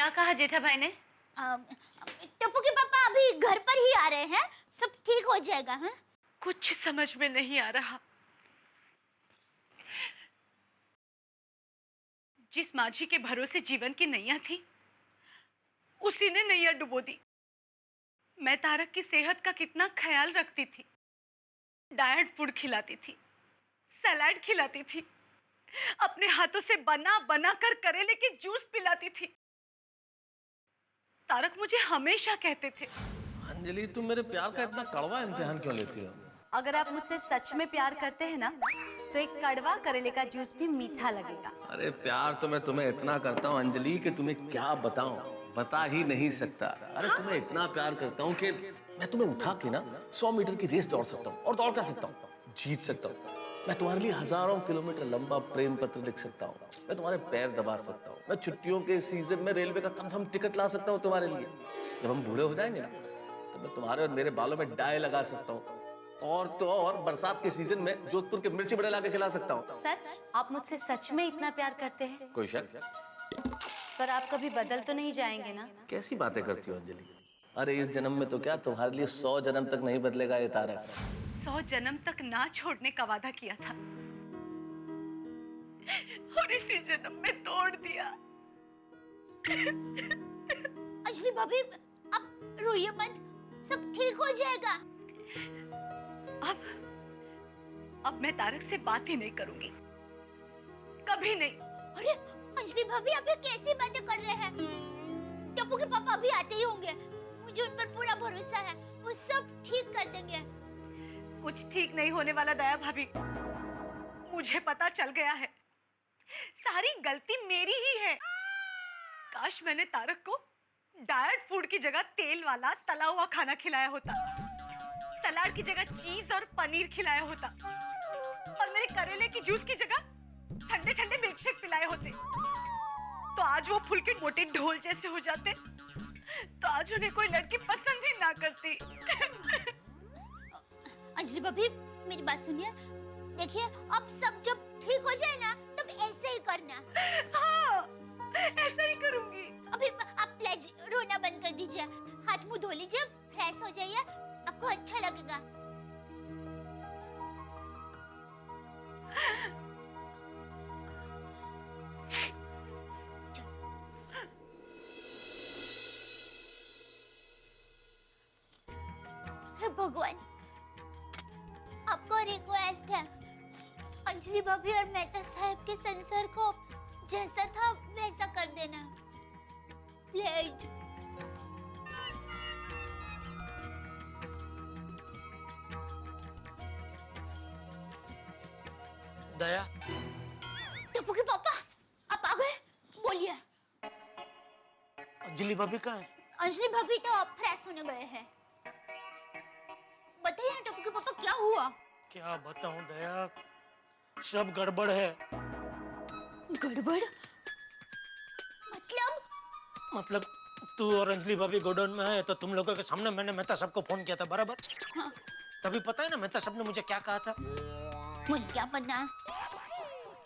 क्या कहा जेठा भाई ने? टप्पू के पापा अभी घर पर ही आ रहे हैं, सब ठीक हो जाएगा। हाँ? कुछ समझ में नहीं आ रहा। जिस माझी के भरोसे जीवन की नैया थी, उसी ने नैया डुबो दी। मैं तारक की सेहत का कितना ख्याल रखती थी, डाइट फूड खिलाती थी, सलाद खिलाती थी, अपने हाथों से बना बना कर करेले की जूस पिलाती थी। तारक मुझे हमेशा कहते थे, अंजलि तुम मेरे प्यार का इतना कड़वा इम्तिहान क्यों लेती हो? अगर आप मुझसे सच में प्यार करते हैं ना, तो एक कड़वा करेले का जूस भी मीठा लगेगा। अरे प्यार तो मैं तुम्हें इतना करता हूँ अंजलि कि तुम्हें क्या बताऊं, बता ही नहीं सकता। अरे तुम्हें इतना प्यार करता हूँ कि मैं तुम्हें उठा के ना 100 मीटर की रेस दौड़ सकता हूँ, और दौड़ कर सकता हूँ, जीत सकता हूँ। मैं तुम्हारे लिए हजारों किलोमीटर लंबा प्रेम पत्र लिख सकता हूँ, मैं तुम्हारे पैर दबा सकता हूँ, मैं छुट्टियों के सीजन में रेलवे का कंफर्म टिकट ला सकता हूँ तुम्हारे लिए। जब हम बूढ़े हो जाएंगे ना, तो मैं तुम्हारे और मेरे बालों में डाई लगा सकता हूँ, और तो और बरसात के सीजन में जोधपुर के मिर्ची बड़े लाके खिला सकता हूँ। सच? आप मुझसे सच में इतना प्यार करते हैं? कोई शक? पर आप कभी बदल तो नहीं जाएंगे ना? कैसी बातें करती हो अंजलि? अरे इस जन्म में तो क्या, तुम्हारे लिए 100 जन्म तक नहीं बदलेगा ये तारक। 100 जन्म तक ना छोड़ने का वादा किया था, और इसी जन्म में तोड़ दिया। अंजलि भाभी, अब रोइए मत, सब ठीक हो जाएगा। अब मैं तारक से बात ही नहीं करूंगी, कभी नहीं। अरे अंजलि भाभी, आप ये कैसी बातें कर रहे हैं? टप्पू के पापा अभी आते ही होंगे, मुझे उन पर पूरा भरोसा है, वो सब ठीक कर देंगे। कुछ ठीक नहीं होने वाला दया भाभी, मुझे पता चल गया है, सारी गलती मेरी ही है। काश मैंने तारक को डाइट फूड की जगह तेल वाला तला हुआ खाना खिलाया होता, सलाद की जगह चीज और पनीर खिलाया होता, और मेरे करेले की जूस की जगह ठंडे ठंडे मिल्क शेक पिलाए होते, तो आज वो फूल के मोटे ढोल जैसे हो जाते, तो आज उन्हें कोई लड़की पसंद ही ना करती। अंजलि भाभी, मेरी बात सुनिए, देखिए अब सब जब ठीक हो जाए ना, तब ऐसे ही करना। हाँ, ऐसा ही करूंगी। अभी आप प्लीज रोना बंद कर दीजिए, हाथ मुंह धो लीजिए, फ्रेश हो जाइए, आपको अच्छा लगेगा। हे भगवान, आपको रिक्वेस्ट है, अंजलि भाभी और मेहता साहब के संसार को जैसा था वैसा कर देना, प्लीज। दया, टप्पू के पापा, आप आ गए, बोलिए। अंजलि भाभी कहाँ है? अंजलि भाभी तो अब फ्रेश होने गए हैं। बताइए ना टप्पू के पापा, क्या हुआ? क्या बताऊं दया, सब गड़बड़ है। गड़बड़? मतलब तू और अंजलि भाभी गोडाउन में है, तो तुम लोगों के सामने मैंने मेहता साहब को फोन किया था बराबर। हाँ। तभी पता है ना मेहता साहब ने मुझे क्या कहा था? मुझे क्या पता।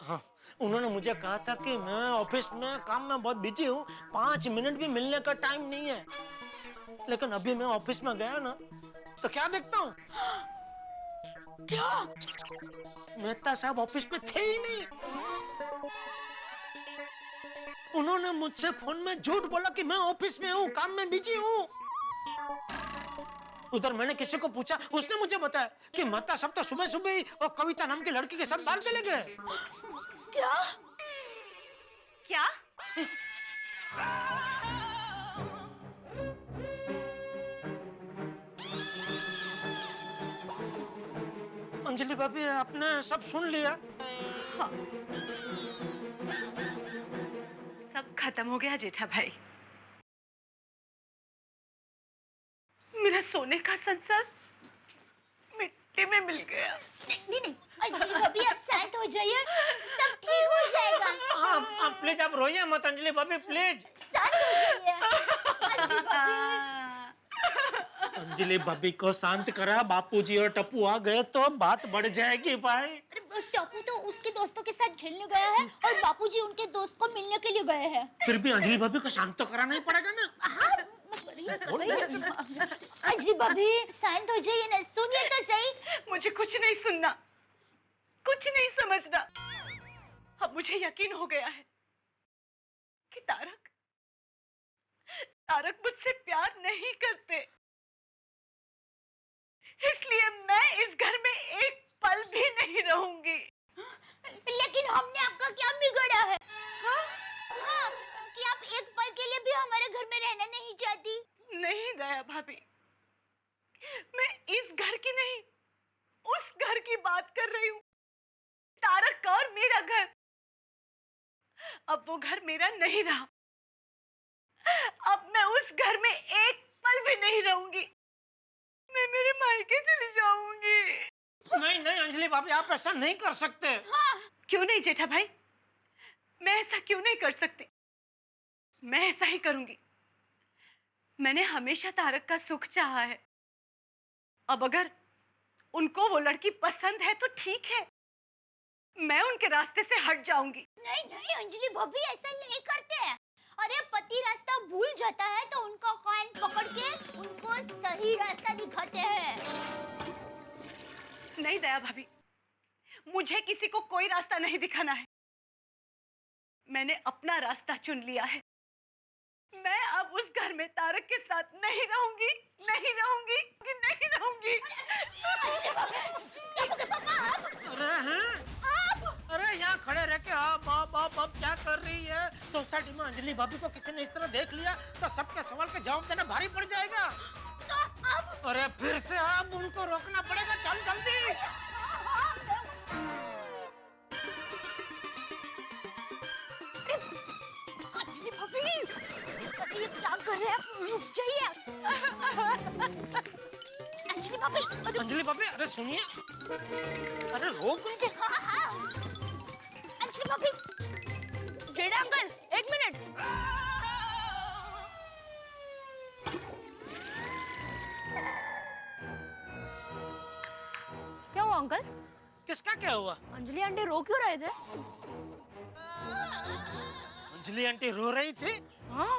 हाँ, उन्होंने मुझे कहा था कि मैं ऑफिस में काम में बहुत बिजी हूँ, 5 मिनट भी मिलने का टाइम नहीं है। लेकिन अभी मैं ऑफिस में गया ना, तो क्या देखता हूँ, क्या? मेहता साहब ऑफिस में थे ही नहीं। उन्होंने मुझसे फोन में झूठ बोला कि मैं ऑफिस में हूँ, काम में बिजी हूँ। उधर मैंने किसी को पूछा, उसने मुझे बताया कि मेहता साहब तो सुबह सुबह ही और कविता नाम की लड़की के साथ बाहर चले गए। क्या? क्या? अंजलि भाभी, आपने सब सुन लिया? हाँ, सब खत्म हो गया जेठा भाई। मेरा सोने का संसार मिट्टी में मिल गया। नहीं, अंजलि भाभी आप शांत हो जाइए, सब ठीक हो जाएगा। आप प्लीज, आप रोइए मत अंजलि भाभी, प्लीज शांत हो जाइए। अंजलि भाभी, अंजलि भाभी को शांत करा, बापूजी और टप्पू आ गए तो बात बढ़ जाएगी भाई। टप्पू तो उसके दोस्तों के साथ खेलने गया है और बापूजी उनके दोस्त को मिलने के लिए गए हैं। फिर भी अंजलि भाभी को शांत तो कराना ही पड़ेगा ना। हाँ, अंजलि भाभी शांत हो जाइए ना, सुनिए तो सही। मुझे कुछ नहीं सुनना, कुछ नहीं समझना। अब मुझे यकीन हो गया है कि तारक मुझसे प्यार नहीं करते, इसलिए मैं इस घर में एक पल भी नहीं रहूंगी। लेकिन हमने आपका क्या बिगाड़ा है? हाँ? हाँ, कि आप एक पल के लिए भी हमारे घर में रहना नहीं चाहती? नहीं दया भाभी, मैं इस घर की नहीं, उस घर की बात कर रही हूँ। तारक का और मेरा घर। अब वो घर मेरा नहीं रहा। अब मैं उस घर में एक पल भी नहीं रहूंगी। मैं मेरे मायके चली जाऊंगी। नहीं नहीं अंजलि भाभी, आप ऐसा नहीं कर सकते। हाँ। क्यों नहीं जेठा भाई, मैं ऐसा क्यों नहीं कर सकती? मैं ऐसा ही करूंगी। मैंने हमेशा तारक का सुख चाहा है। अब अगर उनको वो लड़की पसंद है तो ठीक है, मैं उनके रास्ते से हट जाऊंगी। नहीं नहीं अंजलि भाभी, ऐसा नहीं करते हैं। अरे पति रास्ता भूल जाता है तो उनका कान पकड़ के उनको सही रास्ता दिखाते हैं। नहीं दया भाभी, मुझे किसी को कोई रास्ता नहीं दिखाना है। मैंने अपना रास्ता चुन लिया है। मैं अब उस घर में तारक के साथ नहीं रहूंगी, नहीं रहूंगी, नहीं रहूंगी। अंजलि भाभी, पापा आप, अरे हैं? अरे यहाँ खड़े रह के आप क्या कर रही है? सोसाइटी में अंजलि भाभी को किसी ने इस तरह देख लिया तो सबके सवाल का जवाब देना भारी पड़ जाएगा। तो अब अरे फिर से आप उनको रोकना पड़ेगा, चल जल्दी। अंजलि भाभी, अरे ये क्या कर रहे हैं आप? रुक जाइए। अंजलि भाभी, अंजलि भाभी अरे सुनिए, अरे रोक उनको। हाँ हाँ, अंजलि भाभी। जेठा अंकल, एक मिनट। क्या हुआ अंकल? किसका क्या हुआ? अंजलि आंटी रो क्यों रहे थे? अंजलि आंटी रो रही थी? हाँ।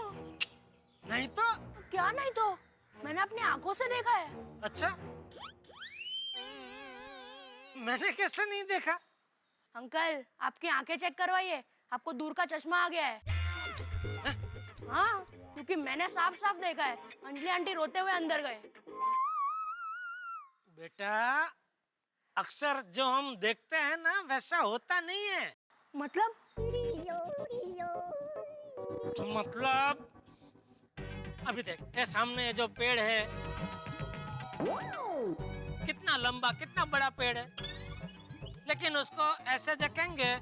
नहीं तो। क्या नहीं तो? मैंने अपनी आंखों से देखा है। अच्छा, मैंने कैसे नहीं देखा? अंकल, आपकी आंखें चेक करवाइए, आपको दूर का चश्मा आ गया है। हाँ, क्योंकि मैंने साफ साफ देखा है, अंजलि आंटी रोते हुए अंदर गए। बेटा, अक्सर जो हम देखते हैं ना वैसा होता नहीं है। मतलब? अभी देख, ये सामने ये जो पेड़ है, कितना लंबा, कितना बड़ा पेड़ है, लेकिन उसको ऐसे देखेंगे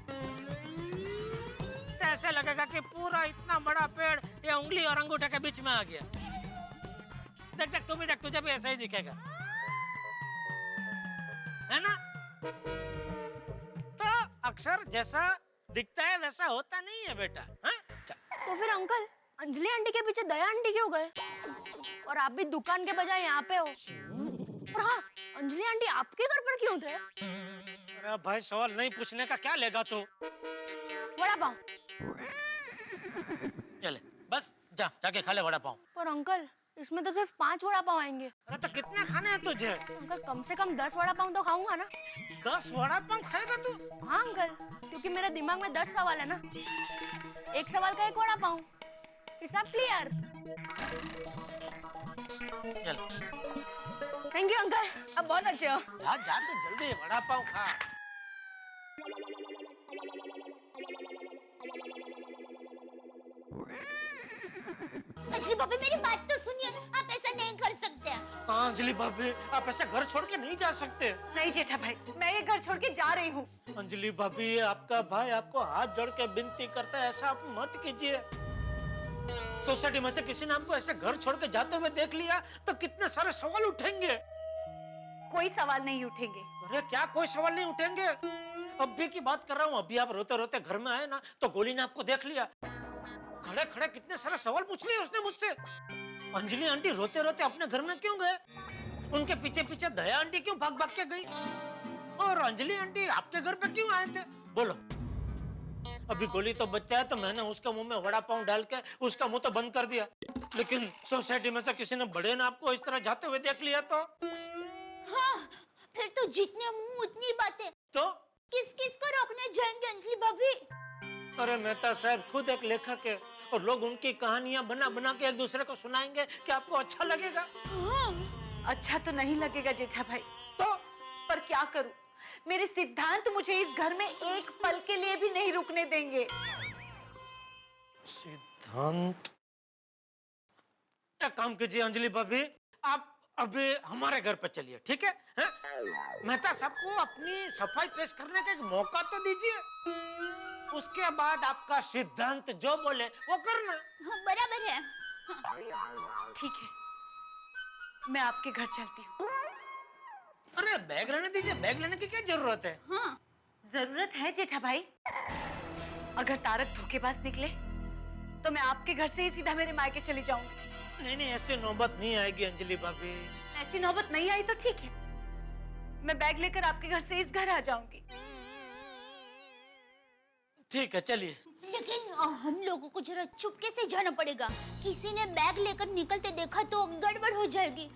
तो ऐसे लगेगा कि पूरा इतना बड़ा पेड़ ये उंगली और अंगूठे के बीच में आ गया। देख देख, तू भी देख, तुझे भी ऐसा ही दिखेगा, है ना? तो अक्सर जैसा दिखता है वैसा होता नहीं है बेटा। हाँ? चल। तो फिर अंकल, अंजलि आंटी के पीछे दया आंटी क्यों गए? और आप भी दुकान के बजाय यहाँ पे हो। और हाँ, अंजलि आंटी आपके घर पर क्यों थे? अरे भाई, सवाल नहीं पूछने का क्या लेगा तू? वड़ा पाव। ये ले, बस जा, जाके खा ले वड़ा पाव। पर अंकल, इसमें तो सिर्फ 5 वड़ा पाव आएंगे। अरे तो कितने खाने हैं तुझे? अंकल, कम से कम 10 वड़ा पाव तो खाऊंगा ना। 10 वड़ा पाव खाएगा तू? हाँ अंकल, क्योंकि मेरे दिमाग में 10 सवाल है ना। एक सवाल का एक वड़ा पाव, हिसाब क्लियर। चल थैंक यू अंकल, आप बहुत अच्छे हो। जा जा, तू जल्दी वड़ा पाव खा। अंजलि भाभी, मेरी बात तो सुनिए, आप ऐसा नहीं कर सकते। हाँ अंजलि भाभी, आप ऐसे घर छोड़ के नहीं जा सकते। नहीं जेठा भाई, मैं ये घर छोड़ के जा रही हूँ। अंजलि भाभी, आपका भाई आपको हाथ जोड़ के विनती करता है, ऐसा आप मत कीजिए। सोसाइटी में से किसी ने आपको ऐसे घर छोड़ के जाते हुए देख लिया तो कितने सारे सवाल उठेंगे। कोई सवाल नहीं उठेंगे। अरे क्या कोई सवाल नहीं उठेंगे? अभी की बात कर रहा हूँ, अभी आप रोते रोते घर में आए ना तो गोली ने आपको देख लिया, खड़े खड़े कितने सारे सवाल पूछ लिए उसने मुझसे। अंजलि आंटी रोते रोते अपने घर में क्यों गए? उनके पीछे पीछे दया आंटी क्यों भाग भाग के गई? और अंजलि आंटी आपके घर पे क्यों आए थे? बोलो। अभी गोली तो बच्चा है तो मैंने उसके मुंह में वड़ा पाव डाल के उसका मुंह तो बंद कर दिया, लेकिन सोसाइटी में से किसी ने बड़े ने आपको इस तरह जाते हुए देख लिया तो? हाँ, फिर तो जितने मुंह उतनी बातें। तो किस किस को रोकने जाएंगे अंजलि भाभी? अरे मेहता साहब खुद एक लेखक है और लोग उनकी कहानियां बना बना के एक दूसरे को सुनाएंगे, क्या आपको अच्छा लगेगा? हाँ। अच्छा तो नहीं लगेगा जेठा भाई, तो पर क्या करूं, मेरे सिद्धांत मुझे इस घर में एक पल के लिए भी नहीं रुकने देंगे। सिद्धांत, एक काम कीजिए अंजलि भाभी, आप अभी हमारे घर पर चलिए, ठीक है? हैं? मेहता साहब को अपनी सफाई पेश करने का एक मौका तो दीजिए, उसके बाद आपका सिद्धांत जो बोले वो करना। हाँ, बराबर है। ठीक है, मैं आपके घर चलती हूँ। अरे बैग रहने दीजिए, बैग लेने की क्या जरूरत है? हाँ, जरूरत है जेठा भाई। अगर तारक धोखेबाज निकले तो मैं आपके घर से ही सीधा मेरे मायके चली जाऊंगी। नहीं नहीं, ऐसी नौबत नहीं आएगी अंजलि भाभी। ऐसी नौबत नहीं आई तो ठीक है, मैं बैग लेकर आपके घर से इस घर आ जाऊंगी। ठीक है चलिए। लेकिन हम लोगों को जरा चुपके से जाना पड़ेगा, किसी ने बैग लेकर निकलते देखा तो गड़बड़ हो जाएगी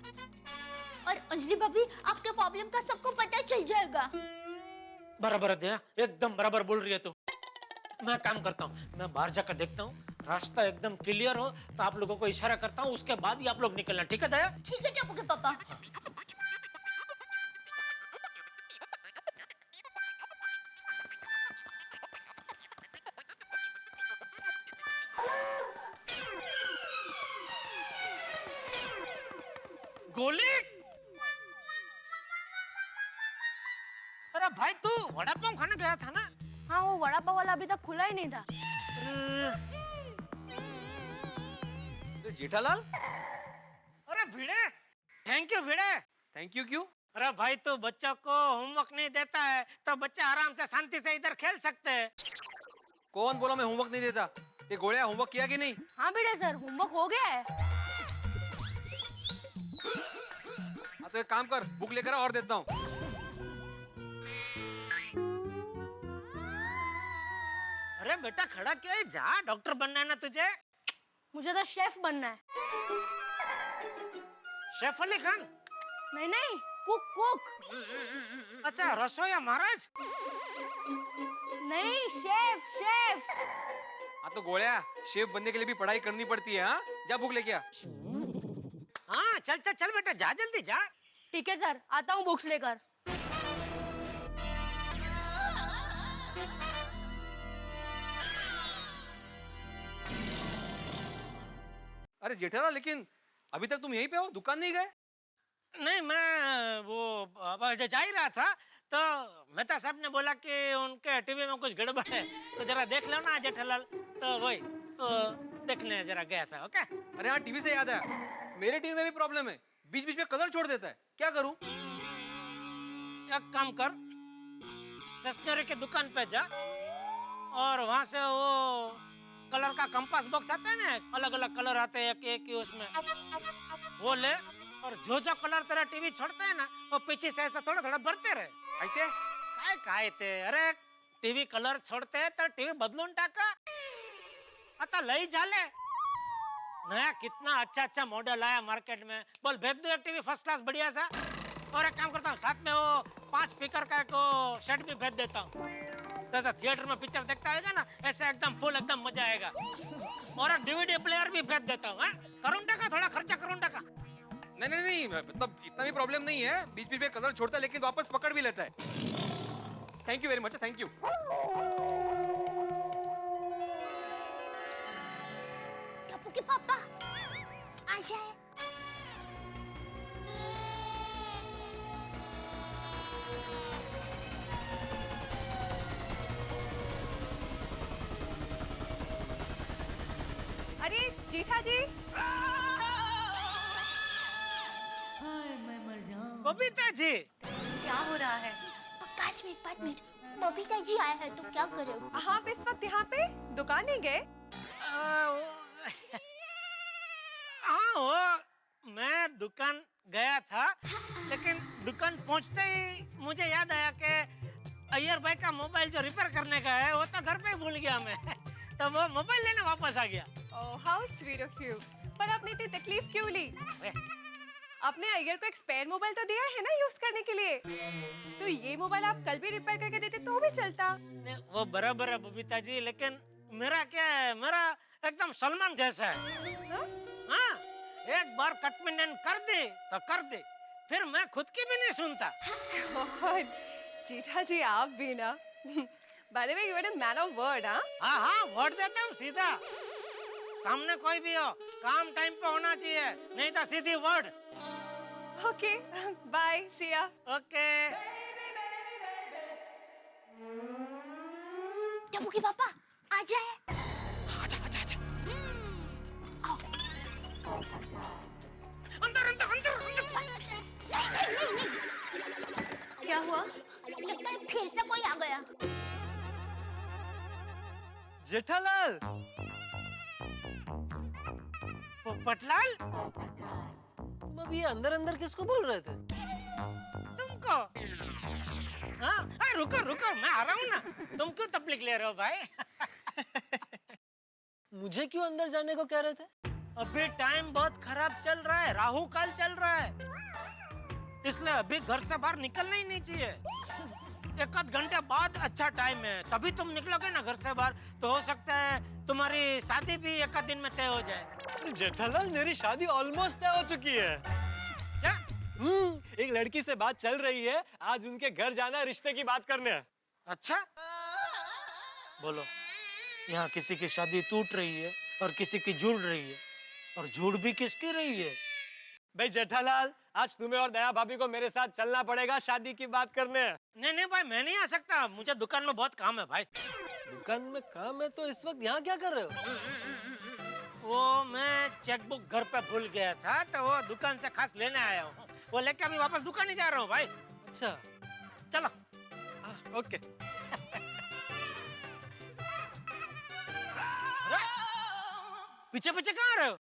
और अंजलि भाभी आपके प्रॉब्लम का सबको पता चल जाएगा। बराबर दिया, एकदम बराबर बोल रही है तू। मैं काम करता हूँ, मैं बाहर जाकर देखता हूँ, रास्ता एकदम क्लियर हो तो आप लोगों को इशारा करता हूँ, उसके बाद ही आप लोग निकलना, ठीक है दया? ठीक है टप्पू के पापा। गोली? अरे भाई तू वड़ा पाव खाने गया था ना? हाँ, वो वड़ा पाव वाला अभी तक खुला ही नहीं था। जेठालाल, अरे Bhide, thank you Bhide. Thank you क्यों? अरे भाई तू बच्चों को होमवर्क नहीं देता है तो बच्चे आराम से शांति से इधर खेल सकते हैं। कौन बोला मैं होमवर्क नहीं देता? ये गोलियां होमवर्क किया कि नहीं? हाँ बेटे सर, होमवर्क हो गया है। हाँ तो एक काम कर, बुक लेकर आ और देता हूँ। अरे बेटा खड़ा क्या है, जा, डॉक्टर बनना है ना तुझे? मुझे तो शेफ बनना है। शेफ अली खान? नहीं नहीं, कुक कुक। अच्छा, रसोईया महाराज? नहीं, शेफ शेफ। हाँ तो गोलियां शेफ बनने के लिए भी पढ़ाई करनी पड़ती है। हाँ जा बुक लेके आ। हाँ चल चल चल बेटा, जा जल्दी जा। ठीक है सर, आता हूँ बुक्स लेकर। अरे जेठालाल, लेकिन अभी तक तुम यहीं पे हो, दुकान नहीं गए? नहीं, मैं वो अब जा ही रहा था तो मेहता साहब ने बोला कि उनके टीवी में कुछ गड़बड़ है तो जरा देख लो ना जेठालाल, तो वही तो देखने जरा गया था। ओके? अरे हाँ, टीवी से याद आया, मेरे टीवी में भी प्रॉब्लम है, बीच बीच में कलर छोड़ देता है, क्या करूं? एक काम कर, स्टेशनरी की दुकान पे जा और वहां से वो कलर का कंपास बॉक्स आता है ना, अलग अलग कलर आते हैं एक एक ही उसमें, वो ले और जो जो कलर तेरा टीवी छोड़ता है ना वो पीछे से ऐसा थोड़ा थोड़ा भरते रहे। आइते काय ते अरे टीवी कलर छोड़ते है तर टीवी बदलून टाका, आता लई झाले नया कितना अच्छा अच्छा मॉडल आया मार्केट में, बोल भेज दो एक टीवी फर्स्ट क्लास बढ़िया सा। और एक काम करता हूँ, साथ में वो 5 स्पीकर का एक सेट भी भेज देता हूँ, तो ऐसा थिएटर में पिक्चर देखता है ना ऐसे एकदम फुल एकदम मजा आएगा। और एक डीवीडी प्लेयर भी भेज देता हूँ, करूँ टाका, थोड़ा खर्चा करूँ टाका। नहीं नहीं नहीं, मतलब इतना भी प्रॉब्लम नहीं है, बीच बीच में कलर छोड़ता है लेकिन वापस पकड़ भी लेता है। Thank you very much, thank you. Tappu के पापा आ जाए। अरे जेठा जी, बबीता जी, क्या हो रहा है? 5 मिनट, बबीता जी आया है तो क्या करे? आप इस वक्त यहाँ पे दुकान नहीं गए? हाँ वो मैं दुकान गया था, लेकिन दुकान पहुंचते ही मुझे याद आया कि अय्यर भाई का मोबाइल जो रिपेयर करने का है वो तो घर पे भूल गया मैं। तो वो मोबाइल लेने वापस आ गया। Oh how sweet of you. पर आपने इतनी तकलीफ क्यों ली? आपने अय्यर को एक स्पेयर मोबाइल तो दिया है ना यूज करने के लिए। तो ये मोबाइल आप कल भी रिपेयर करके देते तो भी चलता। नहीं, वो बराबर है बबीता जी, लेकिन मेरा क्या है, मेरा एकदम सलमान जैसा है। हाँ, एक बार कटमिनेंट कर दे तो कर दे, फिर मैं खुद की भी नहीं सुनता। गॉड, जीठा जी आप भी ना। By the way you are a man of word. हाँ हाँ, वर्ड देता हूँ सीधा। सामने कोई भी हो, काम टाइम पे होना चाहिए, नहीं तो सीधी वर्ड। ओके बाय, सी या। ओके। टबू के पापा आ जाए। आजा आजा आजा। अंदर अंदर अंदर अंदर। क्या हुआ? लगता है फिर से कोई आ गया। जेठालाल, पटलाल, तुम अभी ये अंदर अंदर किसको बोल रहे थे? तुमको? हाँ हाँ, रुको रुको, मैं आ रहा हूँ ना। तुम क्यों तकलीफ ले रहे हो भाई? मुझे क्यों अंदर जाने को कह रहे थे? अभी टाइम बहुत खराब चल रहा है, राहु काल चल रहा है, इसलिए अभी घर से बाहर निकलना ही नहीं चाहिए। एक आध घंटे बाद अच्छा टाइम है, तभी तुम निकलोगे ना घर से बाहर, तो हो सकता है तुम्हारी शादी भी एक आध दिन में तय हो जाए। जेठालाल, मेरी शादी ऑलमोस्ट तय हो चुकी है। क्या? एक लड़की से बात चल रही है, आज उनके घर जाना है रिश्ते की बात करने। अच्छा, बोलो, यहाँ किसी की शादी टूट रही है और किसी की जुड़ रही है, और जुड़ भी किसकी रही है? भाई जेठालाल, आज तुम्हें और दया भाभी को मेरे साथ चलना पड़ेगा शादी की बात करने। नहीं नहीं भाई, मैं नहीं आ सकता, मुझे दुकान में बहुत काम है भाई। दुकान में काम है तो इस वक्त यहाँ क्या कर रहे हो? वो मैं चेकबुक घर पे भूल गया था, तो वो दुकान से खास लेने आया हूँ, वो लेके अभी वापस दुकान ही जा रहा हूँ भाई। अच्छा, चलो। ओके। पीछे पीछे कहाँ रहे हो?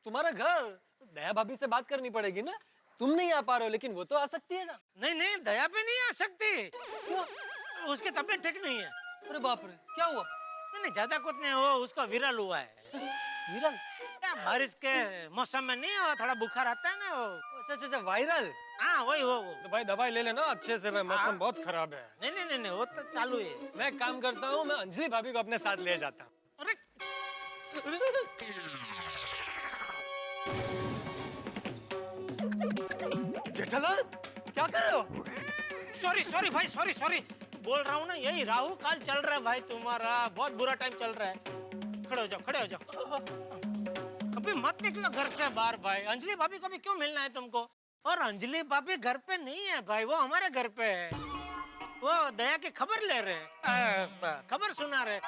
तुम्हारा घर, दया भाभी से बात करनी पड़ेगी ना। तुम नहीं आ पा रहे हो, लेकिन वो तो आ सकती है ना। नहीं नहीं, दया पे नहीं आ सकती, क्यों? उसकी तबीयत ठीक नहीं है। अरे बाप रे, क्या हुआ? नहीं नहीं, ज्यादा कुछ नहीं, वो उसका विरल हुआ है। विरल? क्या, बारिश के मौसम में नहीं हो, थोड़ा बुखार आता है ना वो। अच्छा अच्छा अच्छा, वायरल। हाँ वही वो। तो भाई दवाई ले लेना अच्छे से, भाई मौसम बहुत खराब है। नहीं नहीं नहीं, वो तो चालू है। मैं एक काम करता हूँ, मैं अंजलि भाभी को अपने साथ ले जाता हूँ। अरे जेठालाल, क्या कर रहे हो? सॉरी सॉरी भाई, सॉरी सॉरी, बोल रहा हूँ ना, यही राहु काल चल रहा है भाई तुम्हारा, बहुत बुरा टाइम चल रहा है। खड़े हो जाओ, खड़े हो जाओ। अभी मत निकलो घर से बाहर भाई, अंजलि भाभी को भी क्यों मिलना है तुमको? और अंजलि भाभी घर पे नहीं है भाई, वो हमारे घर पे है, वो दया की खबर ले रहे, खबर सुना रहे।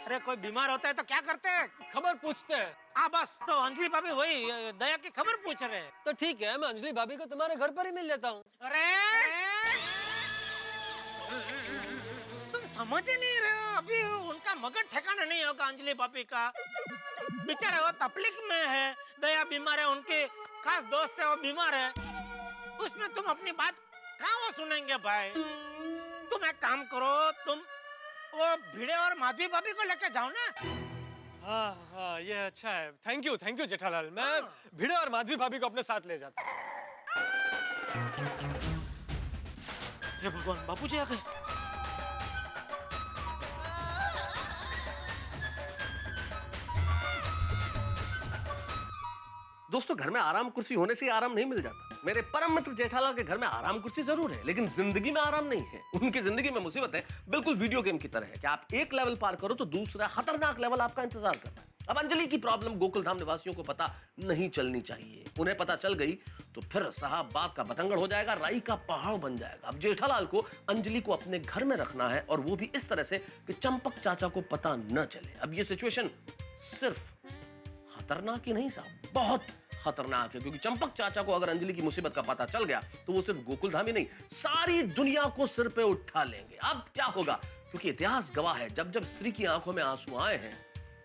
अरे कोई बीमार होता है तो क्या करते हैं? खबर पूछते हैं। हाँ बस, तो अंजलि भाभी वही दया की खबर पूछ रहे हैं। तो ठीक है, मैं अंजलि भाभी को तुम्हारे घर पर ही मिल लेता हूँ। अरे तुम समझ ही नहीं रहे हो, अभी उनका मगज ठिकाना नहीं होगा अंजलि भाभी का। बेचारे वो तकलीफ में है, दया बीमार है, उनके खास दोस्त है वो बीमार है, उसमें तुम अपनी बात कहाँ वो सुनेंगे भाई? तुम एक काम करो, तुम वो भिड़े और माधवी भाभी को लेके जाओ ना। हाँ हाँ, ये अच्छा है। Thank you Jethalal. मैं भिड़े और माधवी भाभी को अपने साथ ले जाता हूँ। हे भगवान, बापूजी आ गए। दोस्तों, घर में आराम कुर्सी होने से आराम नहीं मिल जाता। मेरे परम मित्र जेठालाल के घर में आराम कुर्सी जरूर है, लेकिन जिंदगी में आराम नहीं है। उनकी जिंदगी में मुसीबतें बिल्कुल वीडियो गेम की तरह है कि आप एक लेवल पार करो तो दूसरा खतरनाक लेवल आपका इंतजार कर रहा है। अब अंजलि की प्रॉब्लम गोकुलधाम निवासियों को पता नहीं चलनी चाहिए। उन्हें पता चल गई तो फिर साहब बात का बतंगड़ हो जाएगा, राई का पहाड़ बन जाएगा। अब जेठालाल को अंजलि को अपने घर में रखना है, और वो भी इस तरह से कि चंपक चाचा को पता न चले। अब ये सिचुएशन सिर्फ खतरनाक ही नहीं साहब, बहुत खतरनाक है, क्योंकि चंपक चाचा को अगर अंजलि की मुसीबत का पता चल गया तो वो सिर्फ गोकुलधाम ही नहीं, सारी दुनिया को सिर पे उठा लेंगे। अब क्या होगा, क्योंकि इतिहास गवाह है, जब जब स्त्री की आंखों में आंसू आए हैं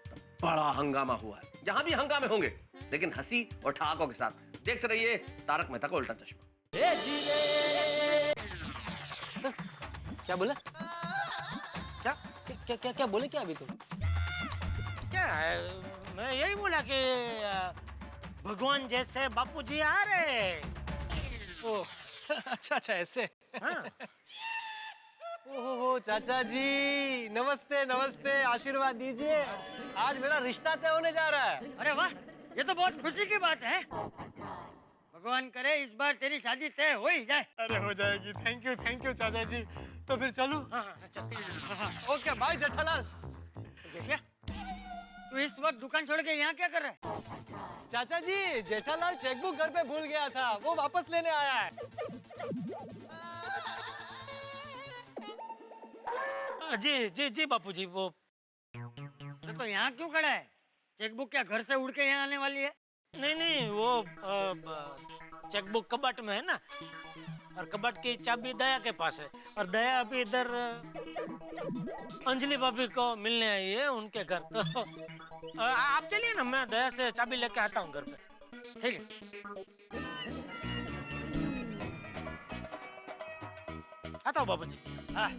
तब बड़ा हंगामा हुआ है। यहां भी हंगामे होंगे, लेकिन हंसी और ठहाकों के साथ। देखते रहिए तारक मेहता का उल्टा चश्मा। क्या बोला? क्या क्या क्या क्या बोले क्या अभी तुम? क्या मैं यही बोला कि भगवान जैसे बापूजी आ रहे। ओ अच्छा अच्छा ऐसे। हाँ। ओहो चाचा जी, नमस्ते नमस्ते, आशीर्वाद दीजिए। आज मेरा रिश्ता तय होने जा रहा है। अरे वाह, ये तो बहुत खुशी की बात है। भगवान करे इस बार तेरी शादी तय हो ही जाए। अरे हो जाएगी। थैंक यू चाचा जी। तो फिर चलूं? हाँ, चल। Okay bye Jethalal. क्या तू इस वक्त दुकान छोड़ के यहाँ क्या कर रहा है? चाचा जी, जेठालाल चेकबुक घर पे भूल गया था, वो वापस लेने आया है। जी बापूजी, वो तो यहाँ क्यों खड़ा है? चेकबुक क्या घर से उड़ के यहाँ आने वाली है? नहीं वो चेकबुक कबाट में है ना, और कबाट की चाबी दया के पास है, और दया अभी इधर अंजलि भाभी को मिलने आई है उनके घर। तो आप चलिए ना, मैं दया से चाबी लेके आता हूँ घर पे। ठीक है। आता हूँ बाबूजी। हाँ।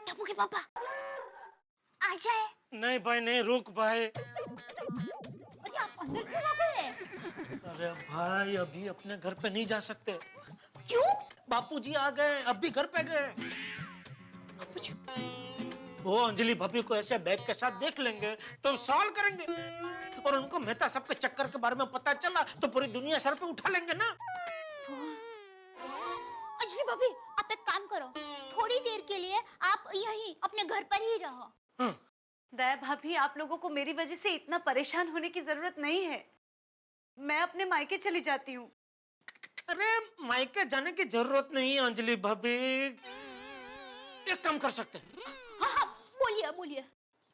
टप्पू के पापा आ जाए। नहीं भाई नहीं, रुक भाई। अरे आप अंदर क्यों आ गए? अरे भाई अभी अपने घर पे नहीं जा सकते। क्यों? बापूजी आ गए, अभी घर पे गए। वो अंजलि भाभी को ऐसे बैग के साथ देख लेंगे तो सवाल करेंगे, और उनको मेहता साहब के चक्कर के बारे में पता चला तो पूरी दुनिया सर पे उठा लेंगे ना। अंजलि भाभी आप एक काम करो, थोड़ी देर के लिए आप यहीं अपने घर पर ही रहो। हाँ। दया भाभी, आप लोगों को मेरी वजह से इतना परेशान होने की जरूरत नहीं है। मैं अपने मायके चली जाती हूँ। अरे मायके जाने की जरूरत नहीं है अंजलि भाभी, एक काम कर सकते हैं। हाँ बोलिए बोलिए।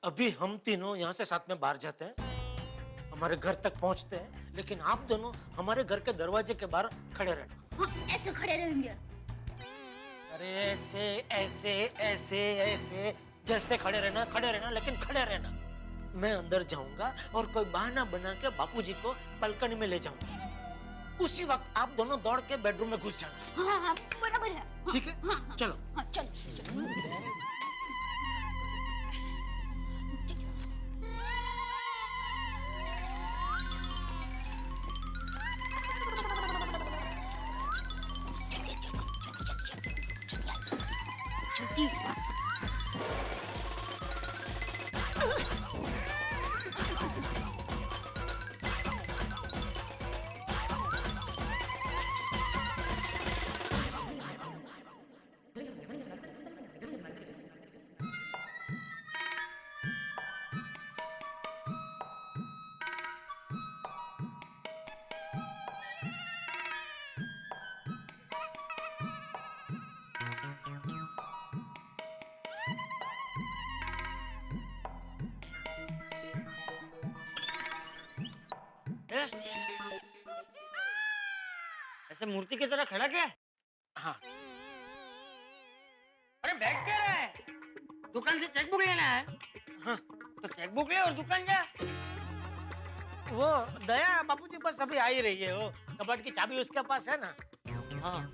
अभी हम तीनों यहाँ से साथ में बाहर जाते हैं, हमारे घर तक पहुँचते हैं, लेकिन आप दोनों हमारे घर के दरवाजे के बाहर खड़े रहना। हाँ, ऐसे खड़े रहेंगे। अरे ऐसे ऐसे ऐसे ऐसे जैसे खड़े रहना, लेकिन खड़े रहना। मैं अंदर जाऊंगा और कोई बहाना बना के बापूजी को बालकनी में ले जाऊंगा। उसी वक्त आप दोनों दौड़ के बेडरूम में घुस जाना। हाँ बराबर है। ठीक है? चलो। हाँ चलो। ऐसे मूर्ति की तरह खड़ा क्या है? हाँ। अरे बैठ क्या रहा है? दुकान से चेकबुक लेना है? हाँ। तो चेकबुक ले और दुकान जा। वो दया बापूजी बस अभी आ ही रही है, वो कबर्ड की चाबी उसके पास है ना। हाँ।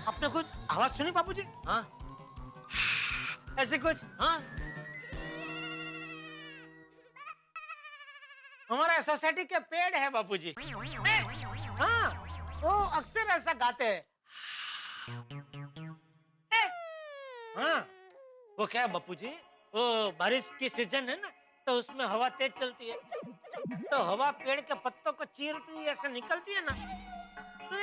आपने कुछ आवाज सुनी बापूजी? हाँ। ऐसे कुछ? हाँ। हमारा सोसाइटी के पेड़ है बापूजी। हाँ, वो अक्सर ऐसा गाते हैं। हाँ, वो क्या है बापूजी, वो बारिश की सीजन है ना, तो उसमें हवा तेज चलती है, तो हवा पेड़ के पत्तों को चीरती हुई ऐसे निकलती है ना, तो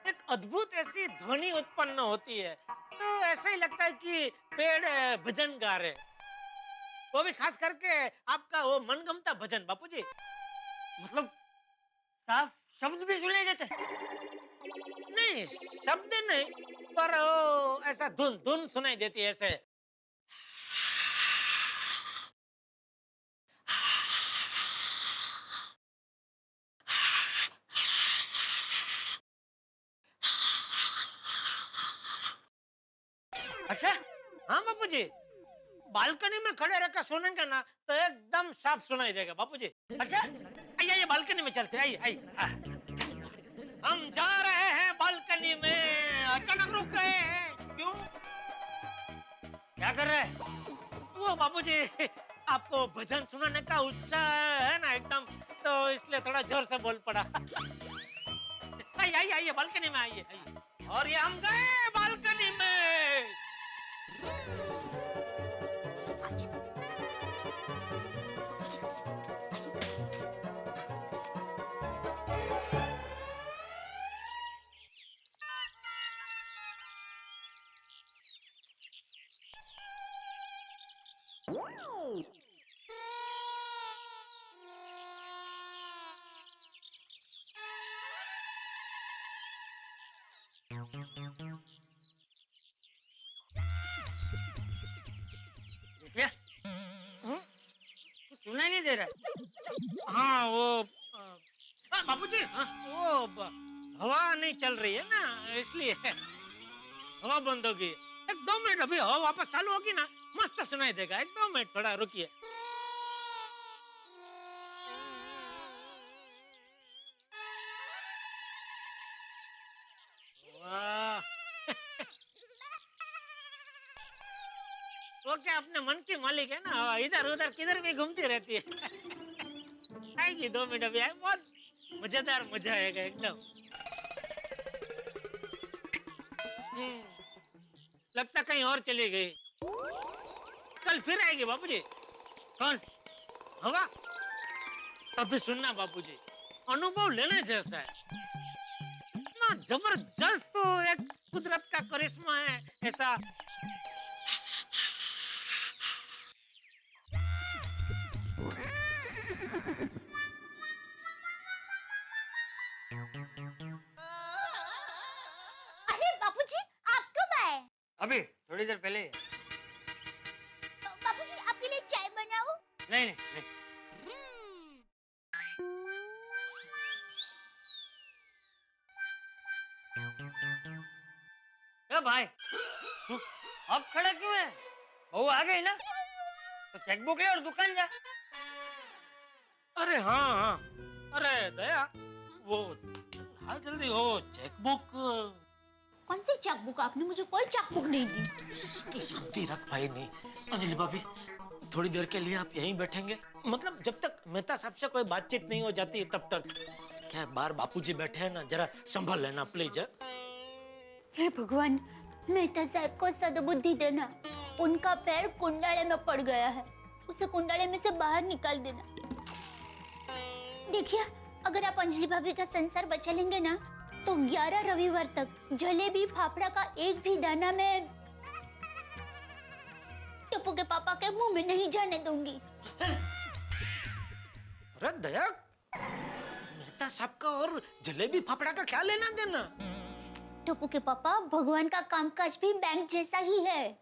एक अद्भुत ऐसी ध्वनि उत्पन्न होती है। तो ऐसा ही लगता है कि पेड़ भजन गा रहे, वो भी खास करके आपका वो मनगमता भजन बापूजी। मतलब साफ शब्द भी सुनाई देते? नहीं, शब्द नहीं, पर वो ऐसा धुन धुन सुनाई देती है ऐसे। बापूजी, बालकनी में खड़े रहकर सुनेंगे ना तो एकदम साफ सुनाई देगा बापूजी। अच्छा आइए आइए बालकनी में चलते, आइए आइए। हम जा रहे हैं बालकनी में, अचानक रुक गए हैं, क्यों? क्या कर रहा है? वो बापूजी, आपको भजन सुनाने का उत्साह है ना एकदम, तो इसलिए थोड़ा जोर से बोल पड़ा। आइए आइए आइए बालकनी में आइए आइए। और ये हम गए बालकनी में। क्या? कुछ सुनाई नहीं दे रहा। हाँ वो बापूजी, वो हवा नहीं चल रही है ना, इसलिए हवा बंद होगी। एक 2 मिनट, अभी हवा वापस चालू होगी ना मस्त सुनाई देगा। एक 2 मिनट थोड़ा रुकिए। वाह वो क्या अपने मन की मालिक है ना, इधर उधर किधर भी घूमती रहती है। आएगी 2 मिनट अभी, आए, बहुत मजेदार, मजा आएगा एकदम। लगता कहीं और चली गई, कल फिर आएगी बापूजी। कौन? हवा अभी सुनना बापूजी, अनुभव लेने जैसा है ना, जबरदस्त। तो एक कुदरत का करिश्मा है ऐसा। अरे बापूजी, आप कब आए? अभी थोड़ी देर पहले ही। बापूजी, आपके लिए चाय बनाऊं? नहीं नहीं नहीं। ए भाई, तू अब खड़ा क्यों है? बहू आ गई ना, तो चेकबुक ले और दुकान जा। अरे हाँ हाँ, अरे दया, वो हाँ जल्दी हो, चेकबुक। कौन सी चेकबुक? आपने मुझे कोई चेकबुक नहीं दी। तू शांति रख भाई। नहीं अंजलि भाभी, थोड़ी देर के लिए आप यहीं बैठेंगे, मतलब जब तक मेहता साहब से कोई बातचीत नहीं हो जाती तब तक। क्या बाहर बापूजी बैठे हैं ना, जरा संभाल लेना प्लीज। हे भगवान, मेहता साहब को सद्बुद्धि देना। उनका पैर कुंडाले में पड़ गया है, उसे कुंडाले में से बाहर निकाल देना। देखिए, अगर आप अंजलि भाभी का संसार बचा लेंगे ना, तो 11 रविवार तक जलेबी फाफड़ा का एक भी दाना मैं टप्पू के पापा के मुंह में नहीं जाने दूंगी। अरे दया, मेहता साहब का और जलेबी फाफड़ा का क्या लेना देना? टप्पू के पापा, भगवान का कामकाज भी बैंक जैसा ही है।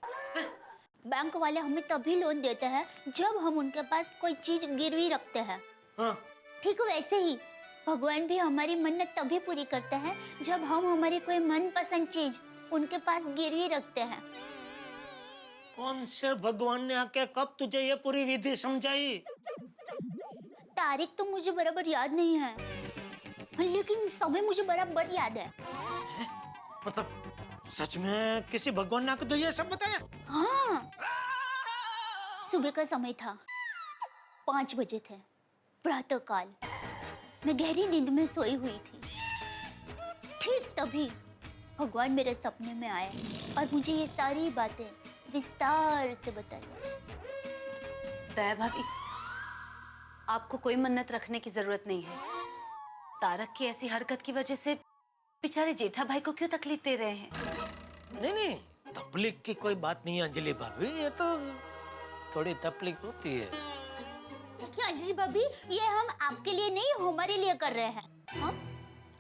बैंक वाले हमें तभी लोन देते हैं जब हम उनके पास कोई चीज गिरवी रखते हैं। हाँ। ठीक वैसे ही भगवान भी हमारी मन्नत तभी पूरी करते हैं जब हम हमारी कोई मनपसंद चीज उनके पास गिरवी रखते हैं। कौन से भगवान ने आके कब तुझे ये पूरी विधि समझाई? तारीख तो मुझे बराबर याद नहीं है, लेकिन समय मुझे बराबर याद है। मतलब सच में किसी भगवान ने आके तुझे ये सब बताया? हाँ, सुबह का समय था, 5 बजे थे, प्रातः काल। मैं गहरी नींद में सोई हुई थी। ठीक तभी भगवान मेरे सपने में आए और मुझे ये सारी बातें विस्तार से बताई। दया भाभी, आपको कोई मन्नत रखने की जरूरत नहीं है। तारक की ऐसी हरकत की वजह से बेचारे जेठा भाई को क्यों तकलीफ दे रहे हैं? नहीं नहीं, तकलीफ की कोई बात नहीं है अंजलि भाभी, ये तो थोड़ी तकलीफ होती है। देखिए अंजलि भाभी, ये हम आपके लिए नहीं, हमारे लिए कर रहे हैं। हाँ?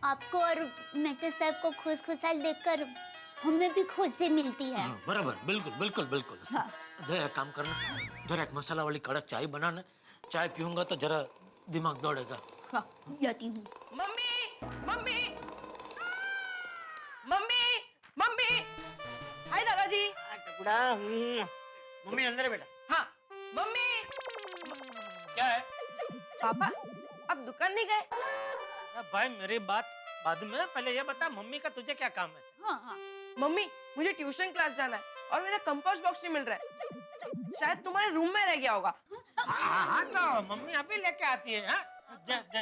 आपको और मेहता साहब को खुश खुशहाल देखकर हमें भी खुशी मिलती है। हाँ, बराबर, बिल्कुल बिल्कुल बिल्कुल। हाँ। जरा काम करना, जरा एक मसाला वाली कड़क चाय बनाना। चाय पीऊंगा तो जरा दिमाग दौड़ेगा। हाँ, जाती हूँ। मम्मी, मम्मी, मम्मी, मम्मी, हाय दादाजी। टुकड़ा मम्मी अंदर है बेटा। हाँ मम्मी। क्या है? पापा अब दुकान नहीं गए? अरे भाई मेरी बात बाद में, पहले ये बता मम्मी का तुझे क्या काम है? हाँ हाँ मम्मी मुझे ट्यूशन क्लास जाना है और मेरा कंपास बॉक्स नहीं मिल रहा है, शायद तुम्हारे रूम में रह गया होगा। हाँ तो मम्मी अभी लेके आती है। हाँ दे दे।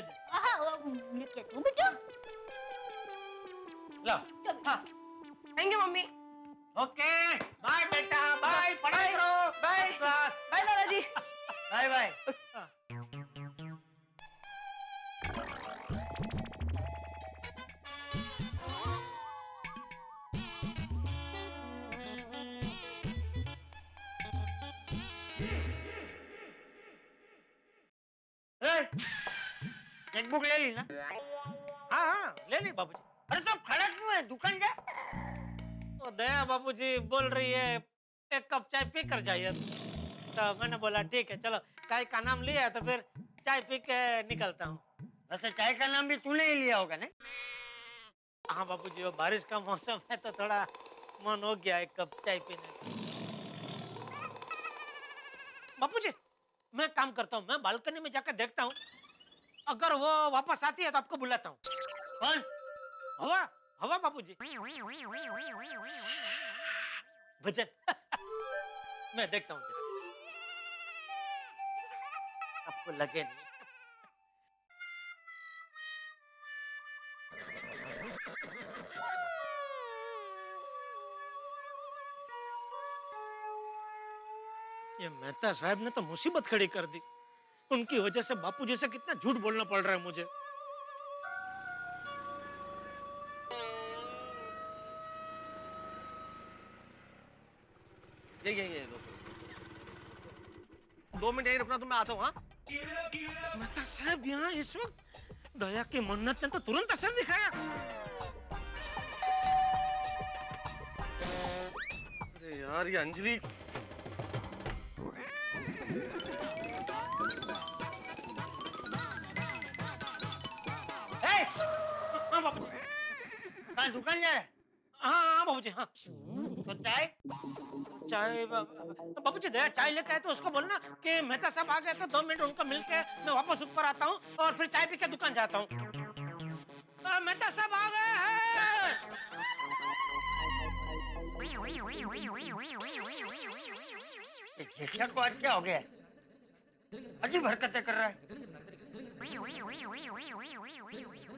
लेके तू बेटा। लो। हाँ thank you mummy. Okay bye बेटा, बाय, पढ़ाई करो, बाय क्लास। बाय दादाजी। Bye bye. चेकबुक ले ली ना? हाँ हाँ ले ली बाबूजी। अरे तो खड़ा क्यों है, दुकान जा। तो दया बाबूजी बोल रही है एक कप चाय पी कर जाइए, तो मैंने बोला ठीक है चलो, चाय का नाम लिया तो फिर चाय पी के निकलता हूँ। वैसे चाय का नाम भी तूने ही लिया होगा ना? हाँ बाबूजी वो बारिश का मौसम है तो थोड़ा मन हो गया एक कप चाय पीने का। बाबूजी मैं काम करता हूँ, मैं बालकनी में जाकर देखता हूँ, अगर वो वापस आती है तो आपको बुलाता हूँ। कौन? हवा हवा बाबूजी। भजन। मैं देखता हूँ जरा, आपको लगे नहीं। ये मेहता साहब ने तो मुसीबत खड़ी कर दी, उनकी वजह से बापूजी से कितना झूठ बोलना पड़ रहा है मुझे। ये 2 मिनट यहीं रुकना, तो मैं आता हूँ। हाँ मेहता साहब यहाँ इस वक्त? दया की मन्नत ने तो तुरंत असर दिखाया। अरे यार ये अंजलि। हाँ बाबूजी। कहाँ दुकान जा रहा है? हाँ हाँ बाबूजी हाँ। तो चाय? चाय बाबूजी दया चाय लेके आए तो उसको बोलना कि मेहता साहब आ गए तो 2 मिनट उनको मिलके मैं वापस ऊपर आता हूँ और फिर चाय पी के दुकान जाता हूँ। मेहता साहब आ गए हैं। जेठिया को आज क्या हो गया? अजीब हरकतें कर रहा है,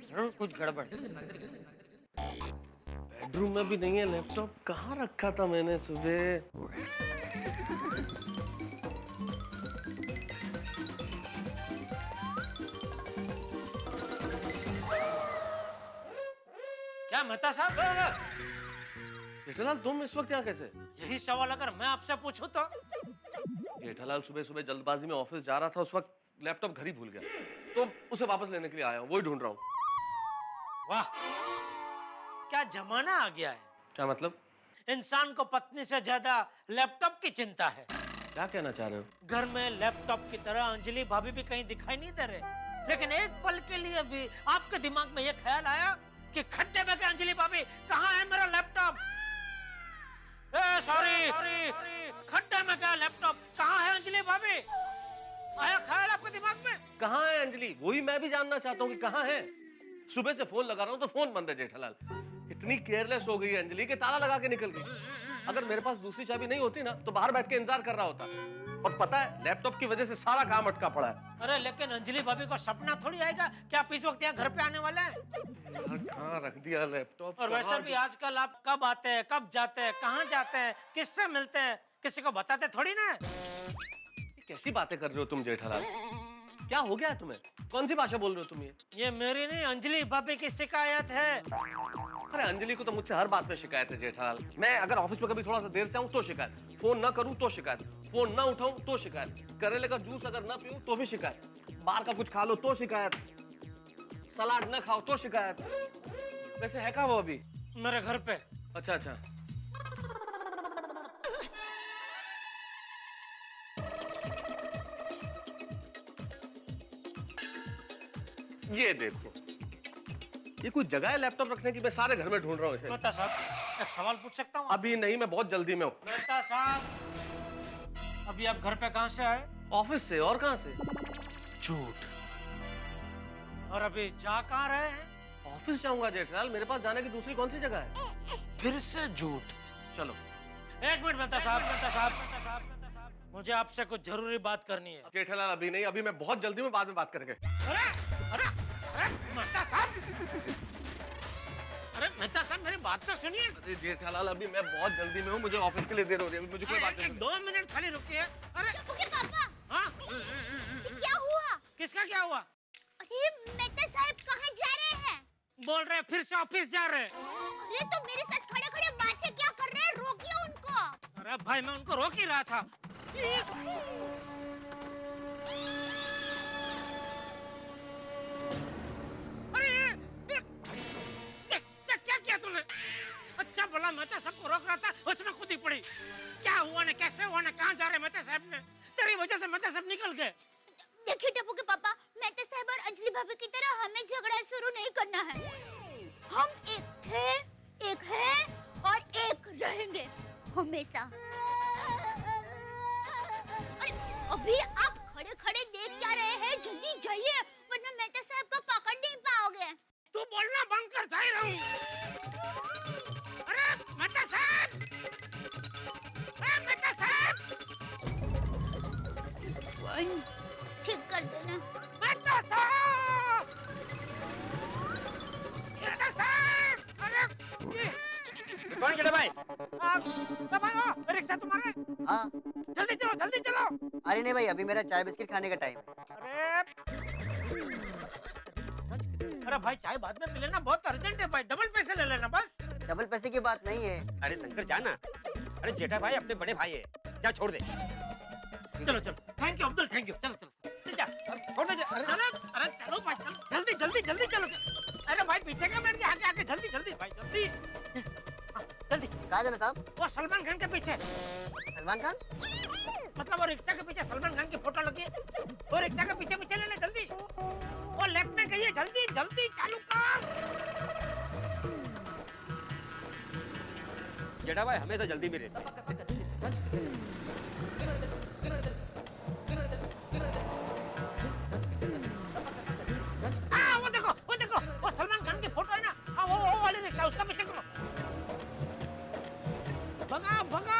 जरूर कुछ गड़बड़। बेडरूम में भी नहीं है लैपटॉप, कहाँ रखा था मैंने सुबह? क्या मेहता साहब? जेठालाल तुम इस वक्त यहाँ कैसे? यही सवाल अगर मैं आपसे पूछूं तो? जेठालाल सुबह सुबह जल्दबाजी में ऑफिस जा रहा था, उस वक्त लैपटॉप घर ही भूल गया, तो उसे वापस लेने के लिए आया हूँ, वही ढूंढ रहा हूँ। वाह क्या जमाना आ गया है। क्या मतलब? इंसान को पत्नी से ज्यादा लैपटॉप की चिंता है। क्या कहना चाह रहे हो? घर में लैपटॉप की तरह अंजलि भाभी भी कहीं दिखाई नहीं दे रहे, लेकिन एक पल के लिए भी आपके दिमाग में ये ख्याल आया कि खड्डे में गए अंजलि भाभी, कहाँ है मेरा लैपटॉप? सॉरी खड्डे में गया लैपटॉप, कहाँ है अंजलि भाभी? आया ख्याल आपके दिमाग में? कहाँ है अंजलि? वही मैं भी जानना चाहता हूँ कि कहाँ है। सुबह से फोन लगा रहा हूँ तो फोन बंद है। जेठालाल इतनी केयरलेस हो गई है अंजलि कि ताला लगा के निकल गई। अगर मेरे पास दूसरी चाबी नहीं होती ना तो बाहर बैठ के इंतजार कर रहा होता। और पता है लैपटॉप की वजह से सारा काम अटका पड़ा है। अरे लेकिन अंजलि भाभी को सपना थोड़ी आएगा कि आप इस वक्त यहाँ घर पे आने वाले हैं। कहाँ रख दिया लैपटॉप? और वैसे भी आजकल आप कब आते हैं, कब जाते हैं, कहाँ जाते हैं, किससे मिलते हैं, किसी को बताते थोड़ी ना। कैसी बातें कर रहे हो तुम जेठालाल? क्या हो गया है तुम्हें? कौन सी भाषा बोल रहे हो तुम? ये मेरी नहीं अंजलि भाभी की शिकायत है। अरे अंजलि को तो मुझसे हर बात पे शिकायत है जेठालाल। मैं अगर ऑफिस में कभी थोड़ा सा देर से आऊं तो शिकायत, फोन ना करूं तो शिकायत, फोन ना उठाऊं तो शिकायत, करेले का जूस अगर ना पीऊं तो भी शिकायत, बाहर का कुछ खा लो तो शिकायत, सलाद ना खाओ तो शिकायत। वैसे है कहाँ वो अभी? मेरे घर पे। अच्छा अच्छा। ये देखो, ये कोई जगह है लैपटॉप रखने की? मैं सारे घर में ढूंढ रहा हूँ इसे। मेहता साहब एक सवाल पूछ सकता हूँ? अभी नहीं, मैं बहुत जल्दी में हूँ। मेहता साहब अभी आप घर पे कहाँ से आए? ऑफिस से, और कहाँ से? झूठ। और अभी जा कहाँ रहे हैं? ऑफिस जाऊंगा जेठालाल, मेरे पास जाने की दूसरी कौन सी जगह है? फिर से झूठ। चलो। एक मिनट मेहता साहब, मुझे आपसे कुछ जरूरी बात करनी है। जेठालाल अभी नहीं, अभी मैं बहुत जल्दी में, बाद में बात करेंगे। अरे मेहता साहब, अरे मेहता साहब मेरी बात तो सुनिए। अरे जेठालाल अभी मैं बहुत जल्दी में हूँ, मुझे ऑफिस के लिए देर हो रही है, मुझे कोई बात नहीं। 2 मिनट खाली रुकिए। अरे पापा, हाँ, क्या हुआ? किसका क्या हुआ? अरे मेहता साहब कहाँ जा रहे हैं? बोल रहे फिर से ऑफिस जा रहे हैं। अरे तो मेरे साथ खड़े खड़े बातें क्या कर रहे हैं? रोकिए उनको। अरे भाई मैं उनको रोक ही रहा था। अरे क्या किया तूने? अच्छा बोला मेहता सबको रोक रहा था, उसमें खुद ही पड़ी। क्या हुआ ने, कैसे हुआ ने, कहाँ जा रहे मेहता साहब ने? तेरी वजह से मेहता साहब निकल गए। देखिए टप्पू के पापा, मेहता साहब और अंजलि भाभी की तरह हमें झगड़ा शुरू नहीं करना है। हम एक थे, एक हैं और एक रहेंगे हमेशा। अरे अभी आप खड़े खड़े देख क्या रहे हैं? जल्दी जाइए वरना मेहता साहब को पकड़ नहीं पाओगे। तू बोलना बंद कर, जा ही रहा हूँ। अरे मेहता साहब, मेहता साहब, ठीक कर देना। मेहता साहब, मेहता साहब, अरे कौन है भाई? भाई रिक्शा तुम्हारे? हाँ। जल्दी चलो, जल्दी चलो। अरे नहीं भाई, अभी मेरा चाय बिस्किट खाने का टाइम है। अरे भाई चाय बाद में पी लेना, बहुत अर्जेंट है भाई, डबल पैसे ले लेना बस। डबल पैसे की बात नहीं है। अरे शंकर जाना, अरे जेठा भाई अपने बड़े भाई है, जा छोड़ दे। चलो चलो, thank you Abdul, thank you. चलो चलो छोड़ दे। चलो, अरे चलो भाई, चलो जल्दी जल्दी जल्दी चलो। अरे भाई पीछे का बैठ के आगे आगे, जल्दी जल्दी भाई, जल्दी जल्दी। कहाँ जाना साहब? वो सलमान खान के पीछे। सलमान खान? मतलब वो रिक्शा के पीछे सलमान खान की फोटो लगी है, वो रिक्शा के पीछे पीछे लेने, जल्दी। वो लेफ्ट में गई है, जल्दी जल्दी चालू कर। जेठा भाई हमेशा जल्दी में रहता है। वो देखो, वो सलमान खान की फोटो है ना, हाँ वो वाली रिक्शा, उसका पीछे करो। भगा भगा।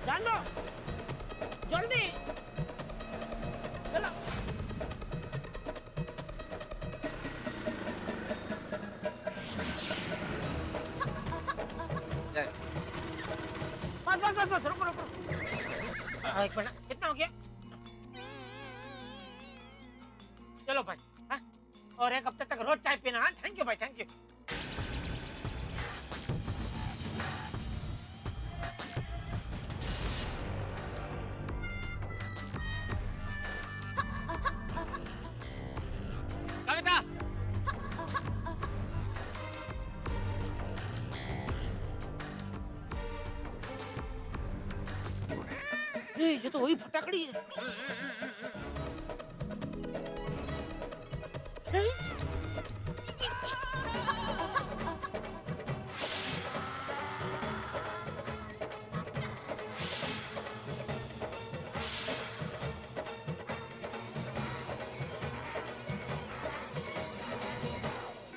जान दो, जल्दी चलो। बस रुको रुको। एक मिनट, कितना हो गया? चलो भाई, हाँ? और एक हफ्ते तक रोज चाय पीना। हाँ थैंक यू भाई, थैंक यू। कविता, ये तो वही फटाकड़ी है।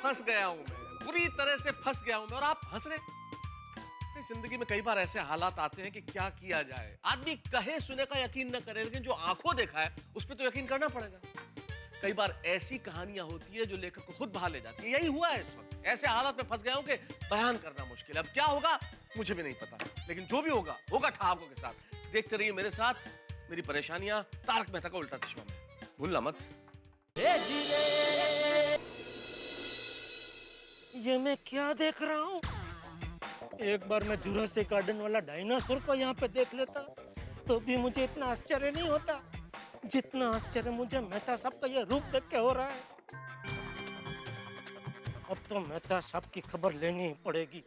फंस गया हूं मैं, पूरी तरह से फंस गया हूं मैं, और आप हंस रहे। जिंदगी में कई बार ऐसे हालात आते हैं कि क्या किया जाए। आदमी कहे सुने का यकीन न करे, लेकिन जो आंखों देखा है उस पर तो यकीन करना पड़ेगा। कई बार ऐसी कहानियां होती है जो लेखक को खुद बहा ले जाती है। यही हुआ है इस वक्त। ऐसे हालात में फंस गया हूं कि बयान करना मुश्किल है। अब क्या होगा मुझे भी नहीं पता, लेकिन जो भी होगा होगा ठहाकों के साथ। देखते रहिए मेरे साथ मेरी परेशानियां तारक मेहता का उल्टा चश्मा में। भूलना मत। ये मैं क्या देख रहा हूँ? एक बार मैं जुरासिक गार्डन वाला डायनासोर को यहाँ पे देख लेता तो भी मुझे इतना आश्चर्य नहीं होता जितना आश्चर्य मुझे मेहता साहब का ये रूप देख के हो रहा है। अब तो मेहता साहब की खबर लेनी ही पड़ेगी।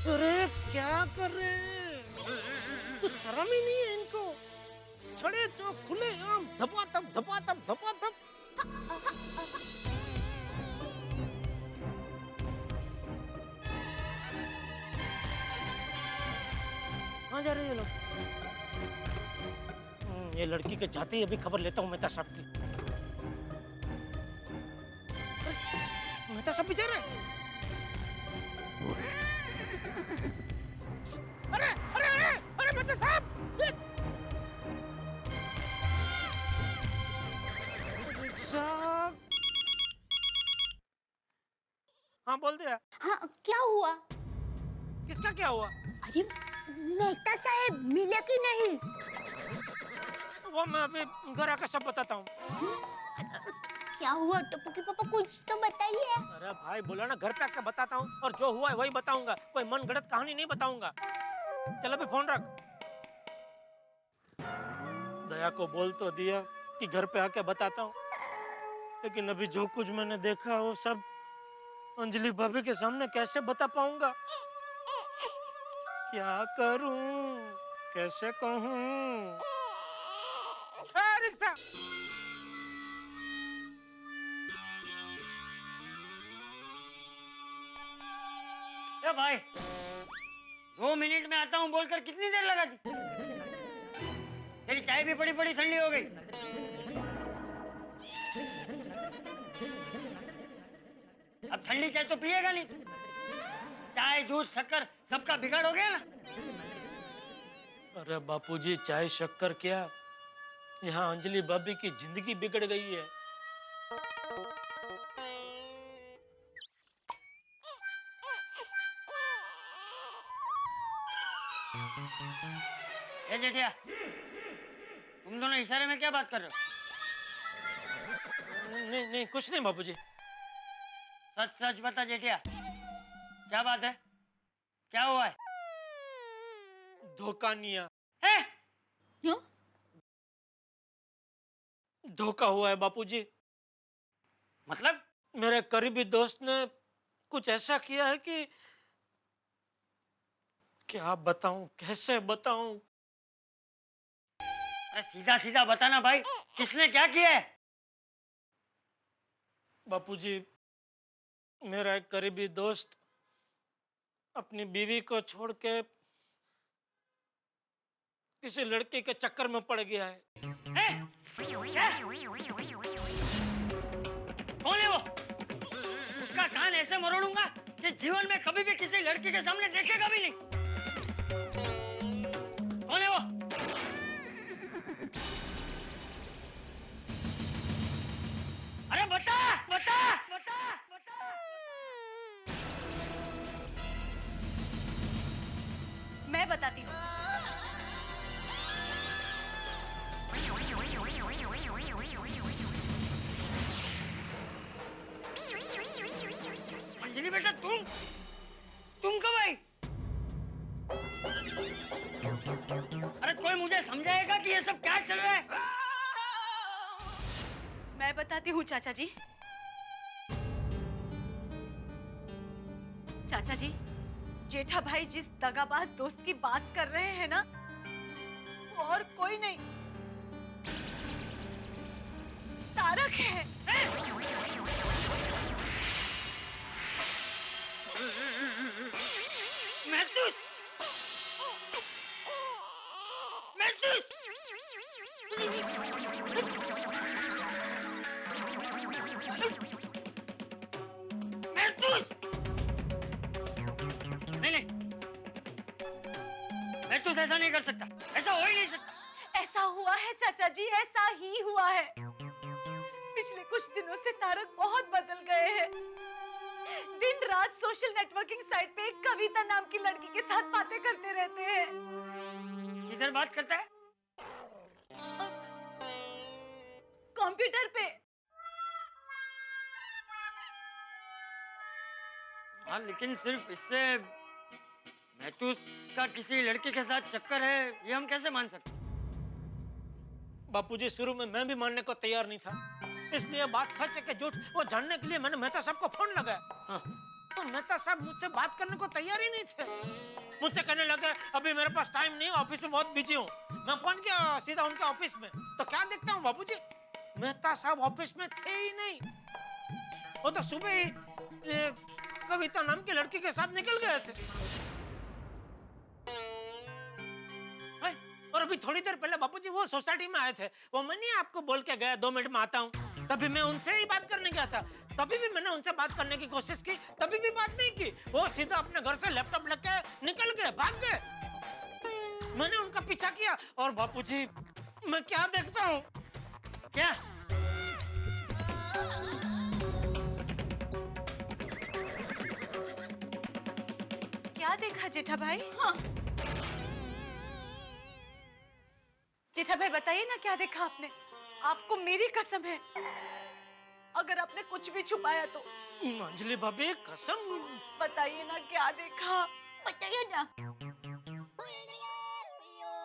अरे क्या कर रहे हैं? कुछ शर्म ही नहीं है इनको। छड़े चौक खुले आम, धपाधप धपाधप धपाधप। कहाँ जा रहे हैं ये लोग? ये लड़की के जाते ही अभी खबर लेता हूँ मेहता साहब की। मेहता साहब भी जा रहे हैं? अरे अरे अरे अरे मेहता साहब! रिक्शा! हाँ बोल दिया। हाँ, क्या हुआ? किसका क्या हुआ? अरे मेहता साहब मिले कि नहीं? वो मैं अभी घर आकर सब बताता हूँ। क्या हुआ टप्पू के पापा, कुछ तो बताइए। अरे भाई बोला ना घर पे आके बताता हूँ, और जो हुआ है वही बताऊंगा, कोई मन गढ़ंत कहानी नहीं बताऊंगा। चल अभी फोन रख। दया को बोल तो दिया कि घर पे आके बताता हूँ, लेकिन अभी जो कुछ मैंने देखा वो सब अंजलि भाभी के सामने कैसे बता पाऊंगा? क्या करूं, कैसे कहूं? रिक्शा! ए भाई 2 मिनट में आता हूँ बोलकर कितनी देर लगा दी? तेरी चाय भी बड़ी बड़ी ठंडी हो गई। अब ठंडी चाय तो पिएगा नहीं। चाय दूध शक्कर सबका बिगाड़ हो गया ना। अरे बापूजी चाय शक्कर क्या, यहाँ अंजलि भाभी की जिंदगी बिगड़ गई है। ए जेठिया, तुम दोनों इशारे में क्या बात कर रहे हो? नहीं नहीं कुछ नहीं बापूजी। सच सच बता जेठिया, क्या बात है? क्या हुआ है? धोखा निया है? क्यों? धोखा हुआ है बापूजी। मतलब? मेरे करीबी दोस्त ने कुछ ऐसा किया है कि क्या बताऊं, कैसे बताऊं? अरे सीधा सीधा बताना भाई, किसने क्या किया है? बापूजी मेरा एक करीबी दोस्त अपनी बीवी को छोड़ के किसी लड़के के चक्कर में पड़ गया है। क्या? कौन है वो? उसका कान ऐसे मरोड़ूंगा कि जीवन में कभी भी किसी लड़की के सामने देखेगा भी नहीं। कौन है वो? अरे बता बता बता बता। मैं बताती हूँ। अंजलि बेटा तुम कब आई? अरे कोई मुझे समझाएगा कि ये सब क्या चल रहा है? मैं बताती हूँ चाचा जी। चाचा जी, जेठा भाई जिस दगाबाज दोस्त की बात कर रहे हैं ना, वो और कोई नहीं, तारक है। महतूस ऐसा नहीं कर सकता, ऐसा हो ही नहीं सकता। ऐसा हुआ है चाचा जी, ऐसा ही हुआ है। पिछले कुछ दिनों से तारक बहुत बदल गए हैं। दिन रात सोशल नेटवर्किंग साइट पे एक कविता नाम की लड़की के साथ बातें करते रहते हैं। किधर बात करता है? कंप्यूटर पे। हाँ लेकिन सिर्फ इससे महतूस का किसी लड़के के साथ चक्कर है ये हम कैसे मान सकते? बापूजी शुरू में मैं भी मानने को तैयार नहीं था, इसलिए बात सच है कि झूठ वो जानने के लिए मैंने मेहता साहब को फोन लगाया। हाँ। तो मेहता साहब मुझसे बात करने को तैयार ही नहीं थे। मुझसे कहने लगे अभी मेरे पास टाइम नहीं, ऑफिस में बहुत बिजी हूँ। मैं पहुंच गया सीधा उनके ऑफिस में, तो क्या देखता हूँ बापूजी, मेहता साहब ऑफिस में थे ही नहीं। वो तो सुबह ही कविता नाम की लड़की के साथ निकल गए थे। और अभी थोड़ी देर पहले बापूजी वो सोसाइटी में आए थे। वो मैं नहीं आपको बोल के गया 2 मिनट में आता हूँ, तभी मैं उनसे ही बात करने गया था। तभी भी मैंने उनसे बात करने की कोशिश की, तभी भी बात नहीं की। वो सीधा अपने घर से लैपटॉप लेके निकल गए, भाग गए। मैंने उनका पीछा किया और बापूजी मैं क्या देखता हूँ। क्या? क्या देखा जेठा भाई? हाँ जेठा भाई बताइए ना, क्या देखा आपने? आपको मेरी कसम है, अगर आपने कुछ भी छुपाया तो। अंजलि भाभी कसम बताइए ना क्या देखा, बताइए ना।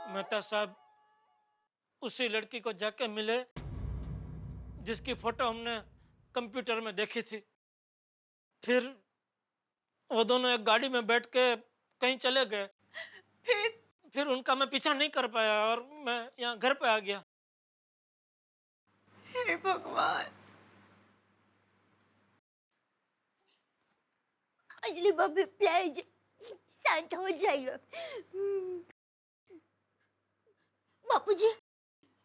मेहता साहब उसी लड़की को जाके मिले जिसकी फोटो हमने कंप्यूटर में देखी थी। फिर वो दोनों एक गाड़ी में बैठ के कहीं चले गए। फिर उनका मैं पीछा नहीं कर पाया और मैं यहाँ घर पे आ गया। हे भगवान। अंजलि भाभी प्लीज शांत हो जाइए। बापूजी,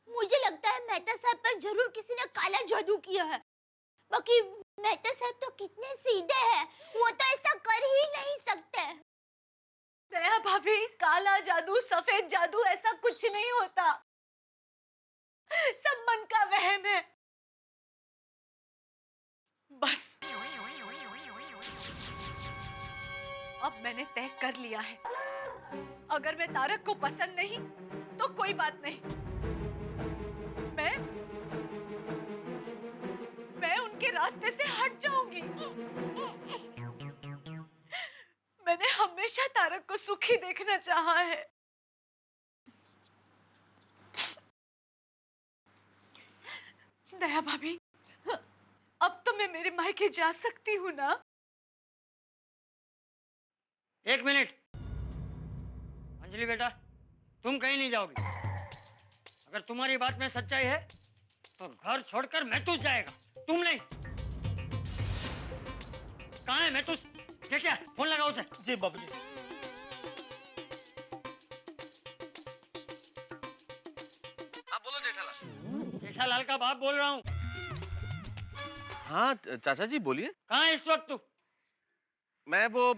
मुझे लगता है मेहता साहब पर जरूर किसी ने काला जादू किया है। बाकी मेहता साहब तो कितने सीधे हैं, वो तो ऐसा कर ही नहीं सकते। दया भाभी, काला जादू सफेद जादू ऐसा कुछ नहीं होता, सब मन का वहम है। बस अब मैंने तय कर लिया है, अगर मैं तारक को पसंद नहीं तो कोई बात नहीं, मैं उनके रास्ते से हट जाऊंगी। मैंने हमेशा तारक को सुखी देखना चाहा है। दया भाभी, अब तो मैं मेरे मायके जा सकती हूँ ना? 1 मिनट। अंजलि बेटा, तुम कहीं नहीं जाओगी। अगर तुम्हारी बात में सच्चाई है तो घर छोड़कर महतूस जाएगा, तुम नहीं। कहाँ है महतूस? ये क्या? फोन लगाओ उसे। जी बाबूजी। हाँ बोलो जेठालाल। जेठालाल का बाप बोल रहा हूँ। हाँ चाचा जी बोलिए। कहाँ है इस वक्त तू? मैं वो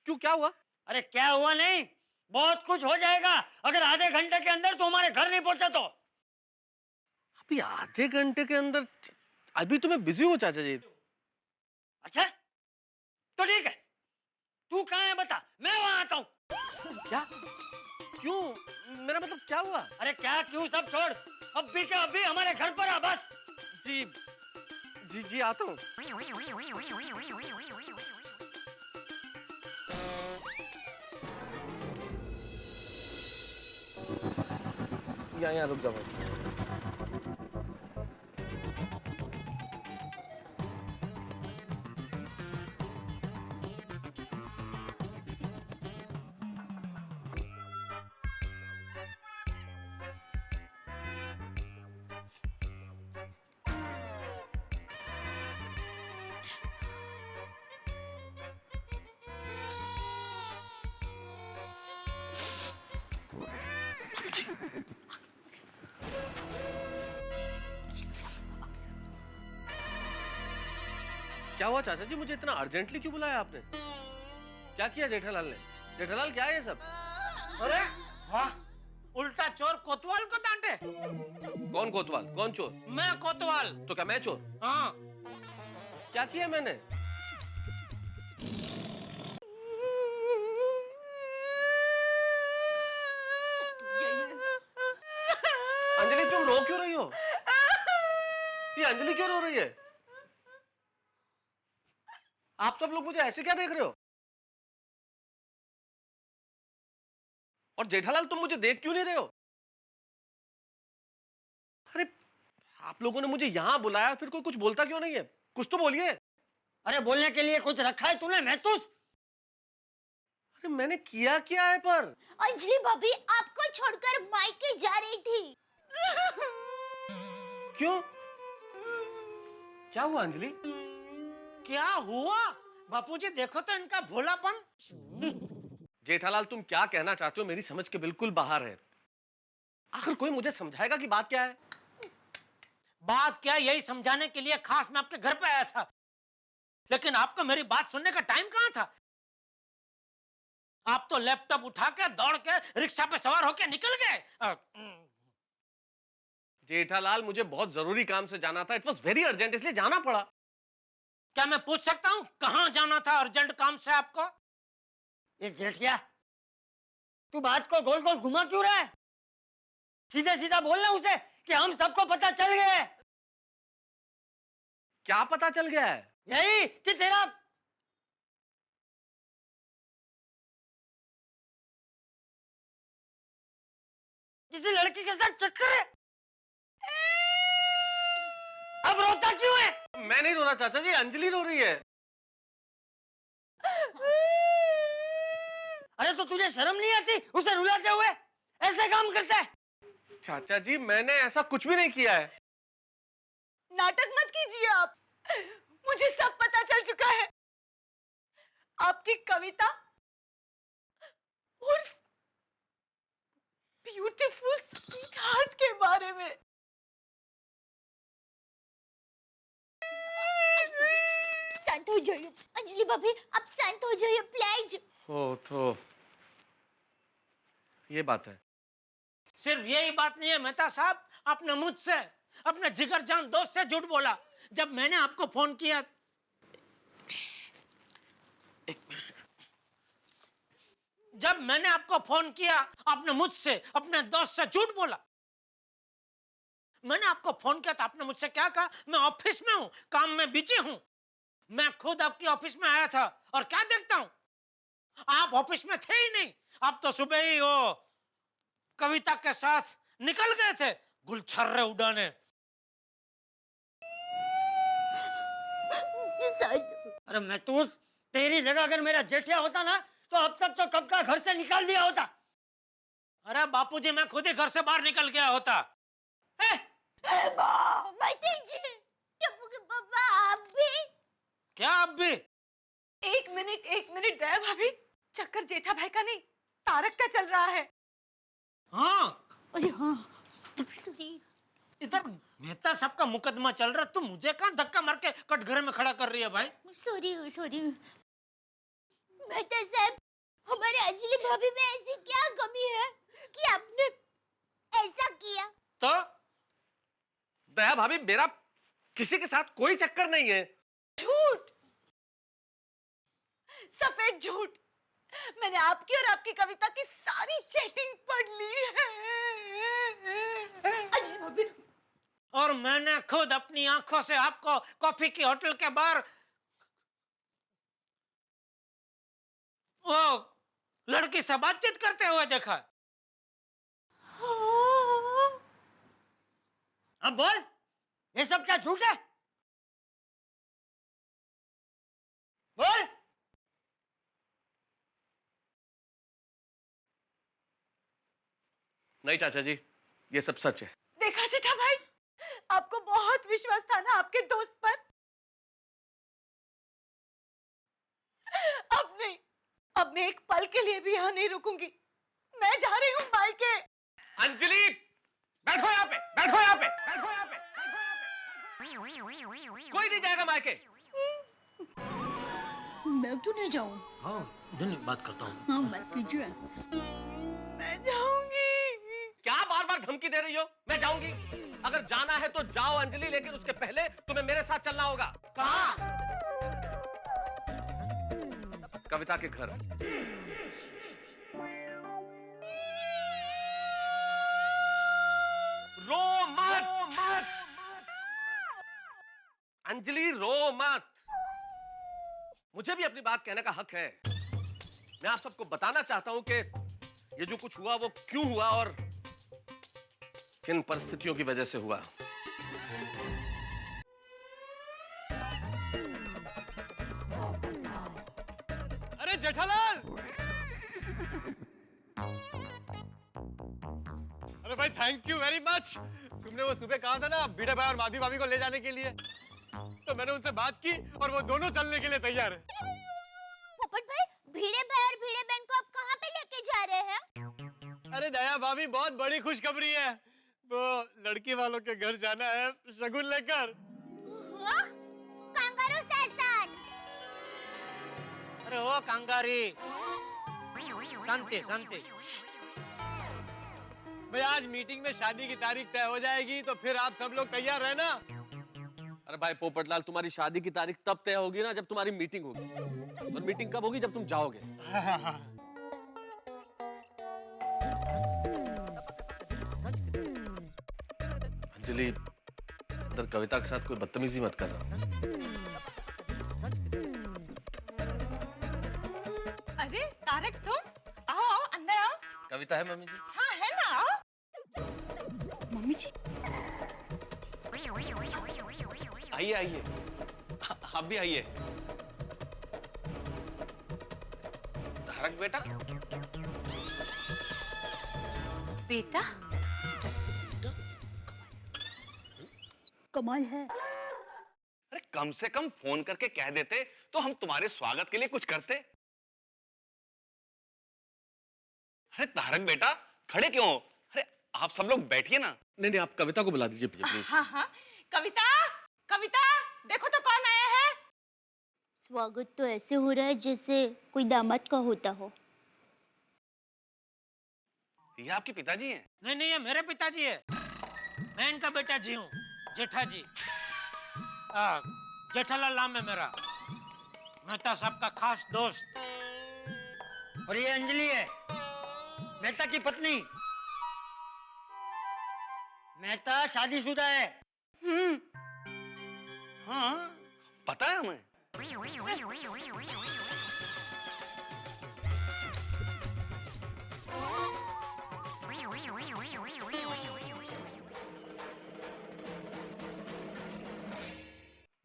क्यों क्या हुआ? अरे क्या हुआ नहीं, बहुत कुछ हो जाएगा अगर आधे घंटे के अंदर तू हमारे घर नहीं पहुंचा तो। अभी आधे घंटे के अंदर? अभी तो मैं बिजी हूँ चाचा जी। अच्छा तो ठीक है, तू कहाँ है बता, मैं वहां आता हूँ। क्या? क्यों? मेरा मतलब क्या हुआ? अरे क्या क्यों सब छोड़, अभी के अभी हमारे घर पर आ बस। जी जी जी आता हूँ। यहाँ रुक जाओ। क्या हुआ चाचा जी, मुझे इतना अर्जेंटली क्यों बुलाया आपने? क्या किया जेठालाल ने? जेठालाल क्या है ये सब? अरे वाह, उल्टा चोर कोतवाल को डांटे। कौन कोतवाल? कौन चोर? मैं कोतवाल। तो क्या मैं चोर? हाँ। क्या किया मैंने? अंजलि तुम रो क्यों रही हो? ये अंजलि क्यों रो रही है? आप सब लोग मुझे ऐसे क्या देख रहे हो? और जेठालाल तुम मुझे देख क्यों नहीं रहे हो? अरे आप लोगों ने मुझे यहां बुलाया, फिर कोई कुछ बोलता क्यों नहीं है? कुछ तो बोलिए। अरे बोलने के लिए कुछ रखा है तूने महतूस? अरे मैंने किया क्या है पर? अंजलि भाभी आपको छोड़कर मायके जा रही थी। क्यों? क्या हुआ अंजलि? क्या हुआ? बापूजी देखो तो इनका भोलापन। जेठालाल तुम क्या कहना चाहते हो मेरी समझ के बिल्कुल बाहर है। आखिर कोई मुझे समझाएगा कि बात क्या है? बात क्या, यही समझाने के लिए खास मैं आपके घर पे आया था, लेकिन आपको मेरी बात सुनने का टाइम कहां था? आप तो लैपटॉप उठा के दौड़ के रिक्शा पे सवार होके निकल गए। जेठालाल मुझे बहुत जरूरी काम से जाना था। इट वॉज वेरी अर्जेंट, इसलिए जाना पड़ा। क्या मैं पूछ सकता हूं कहां जाना था अर्जेंट काम से आपको? ये जेठिया, तू बात को गोल गोल घुमा क्यों रहा है? सीधे सीधा बोलना उसे कि हम सबको पता चल गया है। क्या पता चल गया है? यही कि तेरा किसी लड़की के साथ चक्कर है। अब रोता क्यों है? मैं नहीं रो रहा चाचा जी, अंजलि रो रही है। अरे तो तुझे शर्म नहीं आती उसे रुलाते हुए? ऐसे काम करता है? चाचा जी मैंने ऐसा कुछ भी नहीं किया है। नाटक मत कीजिए आप, मुझे सब पता चल चुका है। आपकी कविता उर्फ ब्यूटीफुल स्वीट हार्ट के बारे में। शांत हो जाइए अंजलि भाभी, आप शांत हो जाइए प्लीज। ओ तो ये बात है। सिर्फ यही बात नहीं है मेहता साहब, आपने मुझसे अपने जिगर जान दोस्त से झूठ बोला। जब मैंने आपको फोन किया, आपने मुझसे अपने दोस्त से झूठ बोला। मैंने आपको फोन किया तो आपने मुझसे क्या कहा? मैं ऑफिस में हूं, काम में बिजी हूं। मैं खुद आपकी ऑफिस में आया था और क्या देखता हूं, आप ऑफिस में थे ही नहीं। आप तो सुबह ही वो कविता के साथ निकल गए थे गुलछर्रे उड़ाने। अरे मैं तो तेरी जगह अगर मेरा जेठिया होता ना तो अब तक तो कब का घर से निकाल दिया होता। अरे बापूजी मैं खुद ही घर से बाहर निकल गया होता। पापा आप भी? क्या आप भी? एक मिनट दया भाभी, चक्कर जेठा भाई का नहीं तारक का चल रहा है। हाँ अरे हाँ, तो फिर सुनिए, इधर मेहता साहब का मुकदमा चल रहा है, तुम मुझे कहां धक्का मार के कटघरे में खड़ा कर रही है भाई? सॉरी मेहता साहब, हमारे अंजलि भाभी में ऐसी क्या कमी है कि आपने ऐसा किया? तो दया भाभी मेरा किसी के साथ कोई चक्कर नहीं है। झूठ, सफेद झूठ। मैंने आपकी और आपकी कविता की सारी चैटिंग पढ़ ली है। अंजलि भाभी, और मैंने खुद अपनी आंखों से आपको कॉफी की होटल के बाहर वो लड़की से बातचीत करते हुए देखा। अब बोल, ये सब क्या झूठ है? बोल। नहीं चाचा जी, ये सब सच है। देखा जेठा भाई, आपको बहुत विश्वास था ना आपके दोस्त पर। अब नहीं, अब मैं एक पल के लिए भी यहाँ नहीं रुकूंगी। मैं जा रही हूँ मायके। अंजलि बैठो यहाँ पे, बैठो यहाँ पे, बैठो यहाँ पे। कोई नहीं जाएगा मायके। मैं क्यों नहीं जाऊँ? हाँ बात करता हूँ। हाँ बात कीजिए। मैं जाऊंगी। क्या बार बार धमकी दे रही हो? मैं जाऊंगी। अगर जाना है तो जाओ अंजलि, लेकिन उसके पहले तुम्हें मेरे साथ चलना होगा। कहाँ? कविता के घर। रो मत। अंजलि रो मत। मुझे भी अपनी बात कहने का हक है। मैं आप सबको बताना चाहता हूं कि ये जो कुछ हुआ वो क्यों हुआ और किन परिस्थितियों की वजह से हुआ। अरे जेठालाल! अरे भाई थैंक यू वेरी मच, तुमने वो सुबह कहा था ना भिड़े भाई और माधवी भाभी को ले जाने के लिए, तो मैंने उनसे बात की और वो दोनों चलने के लिए तैयार है। पोपट भाई, भिड़े भाई और भिड़े बहन को आप कहाँ पे लेके जा रहे हैं? अरे दया भाभी, बहुत बड़ी खुशखबरी है। वो लड़की वालों के घर जाना है शगुन लेकर। वाह, कांगारू सेशन। अरे ओ कांगारी, शांति शांति। भाई आज मीटिंग में शादी की तारीख तय हो जाएगी, तो फिर आप सब लोग तैयार रहना। अरे भाई पोपटलाल, तुम्हारी शादी की तारीख तब तय होगी ना जब तुम्हारी मीटिंग होगी। और मीटिंग कब होगी? जब तुम जाओगे। अंजलि, उधर कविता के साथ कोई बदतमीजी मत करना। अरे तारक, तुम आओ आओ, अंदर आओ। कविता है मम्मी जी? हाँ है ना, आओ। मम्मी जी, आइए आइए, आप भी आइए। तारक बेटा। बेटा कमाल है। अरे कम से कम फोन करके कह देते तो हम तुम्हारे स्वागत के लिए कुछ करते। अरे तारक बेटा, खड़े क्यों हो? अरे आप सब लोग बैठिए ना। नहीं नहीं, आप कविता को बुला दीजिए प्लीज। हाँ हाँ, कविता, कविता, देखो तो कौन आया है। स्वागत तो ऐसे हो रहा है जैसे कोई दामाद का होता हो। ये आपके पिताजी हैं? नहीं नहीं, ये मेरे पिताजी है। मैं इनका बेटा जी हूँ, जेठा जी। जेठालाल नाम है मेरा, मेहता साहब का खास दोस्त। और ये अंजलि है, मेहता की पत्नी। मेहता शादीशुदा है। हाँ, पता है हमें।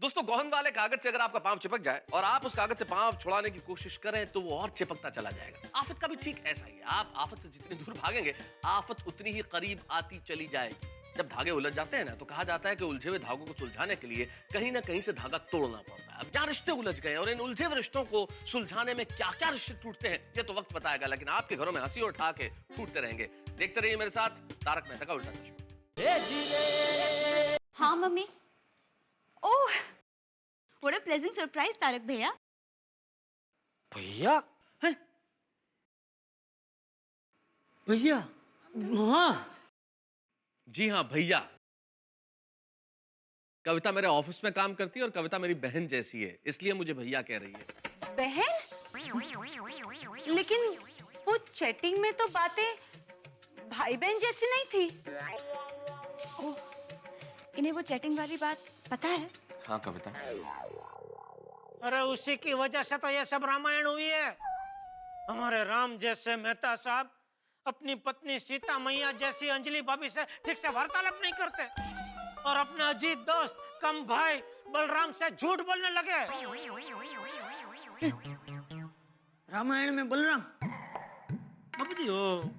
दोस्तों, गोंद वाले कागज से अगर आपका पांव चिपक जाए और आप उस कागज से पांव छुड़ाने की कोशिश करें तो वो और चिपकता चला जाएगा। आफत का भी ठीक ऐसा ही है। आप आफत से जितनी दूर भागेंगे, आफत उतनी ही करीब आती चली जाएगी। जब धागे उलझ जाते हैं ना, तो कहा जाता है कि उलझे हुए धागों को सुलझाने के लिए कहीं ना कहीं से धागा तोड़ना पड़ता है। अब जहाँ रिश्ते उलझ गए और इन उलझे हुए रिश्तों को सुलझाने में क्या क्या रिश्ते टूटते हैं, ये तो वक्त बताएगा। लेकिन आपके घरों में हंसी और ठहाके टूटते रहेंगे। देखते रहिए मेरे साथ तारक मेहता का उल्टा चश्मा। हाँ mummy. Oh, what a pleasant surprise Tarak भैया। भैया? भैया? हाँ जी हाँ भैया। कविता मेरे ऑफिस में काम करती है और कविता मेरी बहन जैसी है, इसलिए मुझे भैया कह रही है। बहन? लेकिन वो चैटिंग में तो बातें भाई बहन जैसी नहीं थी। ओह, इन्हें वो चैटिंग वाली बात पता है? हाँ कविता। अरे उसी की वजह से तो ये सब रामायण हुई है। हमारे राम जैसे मेहता साहब अपनी पत्नी सीता मैया जैसी अंजलि भाभी से ठीक से वार्तालाप नहीं करते और अपने अजीत दोस्त कम भाई बलराम से झूठ बोलने लगे। रामायण में बलराम? बाबूजी, वो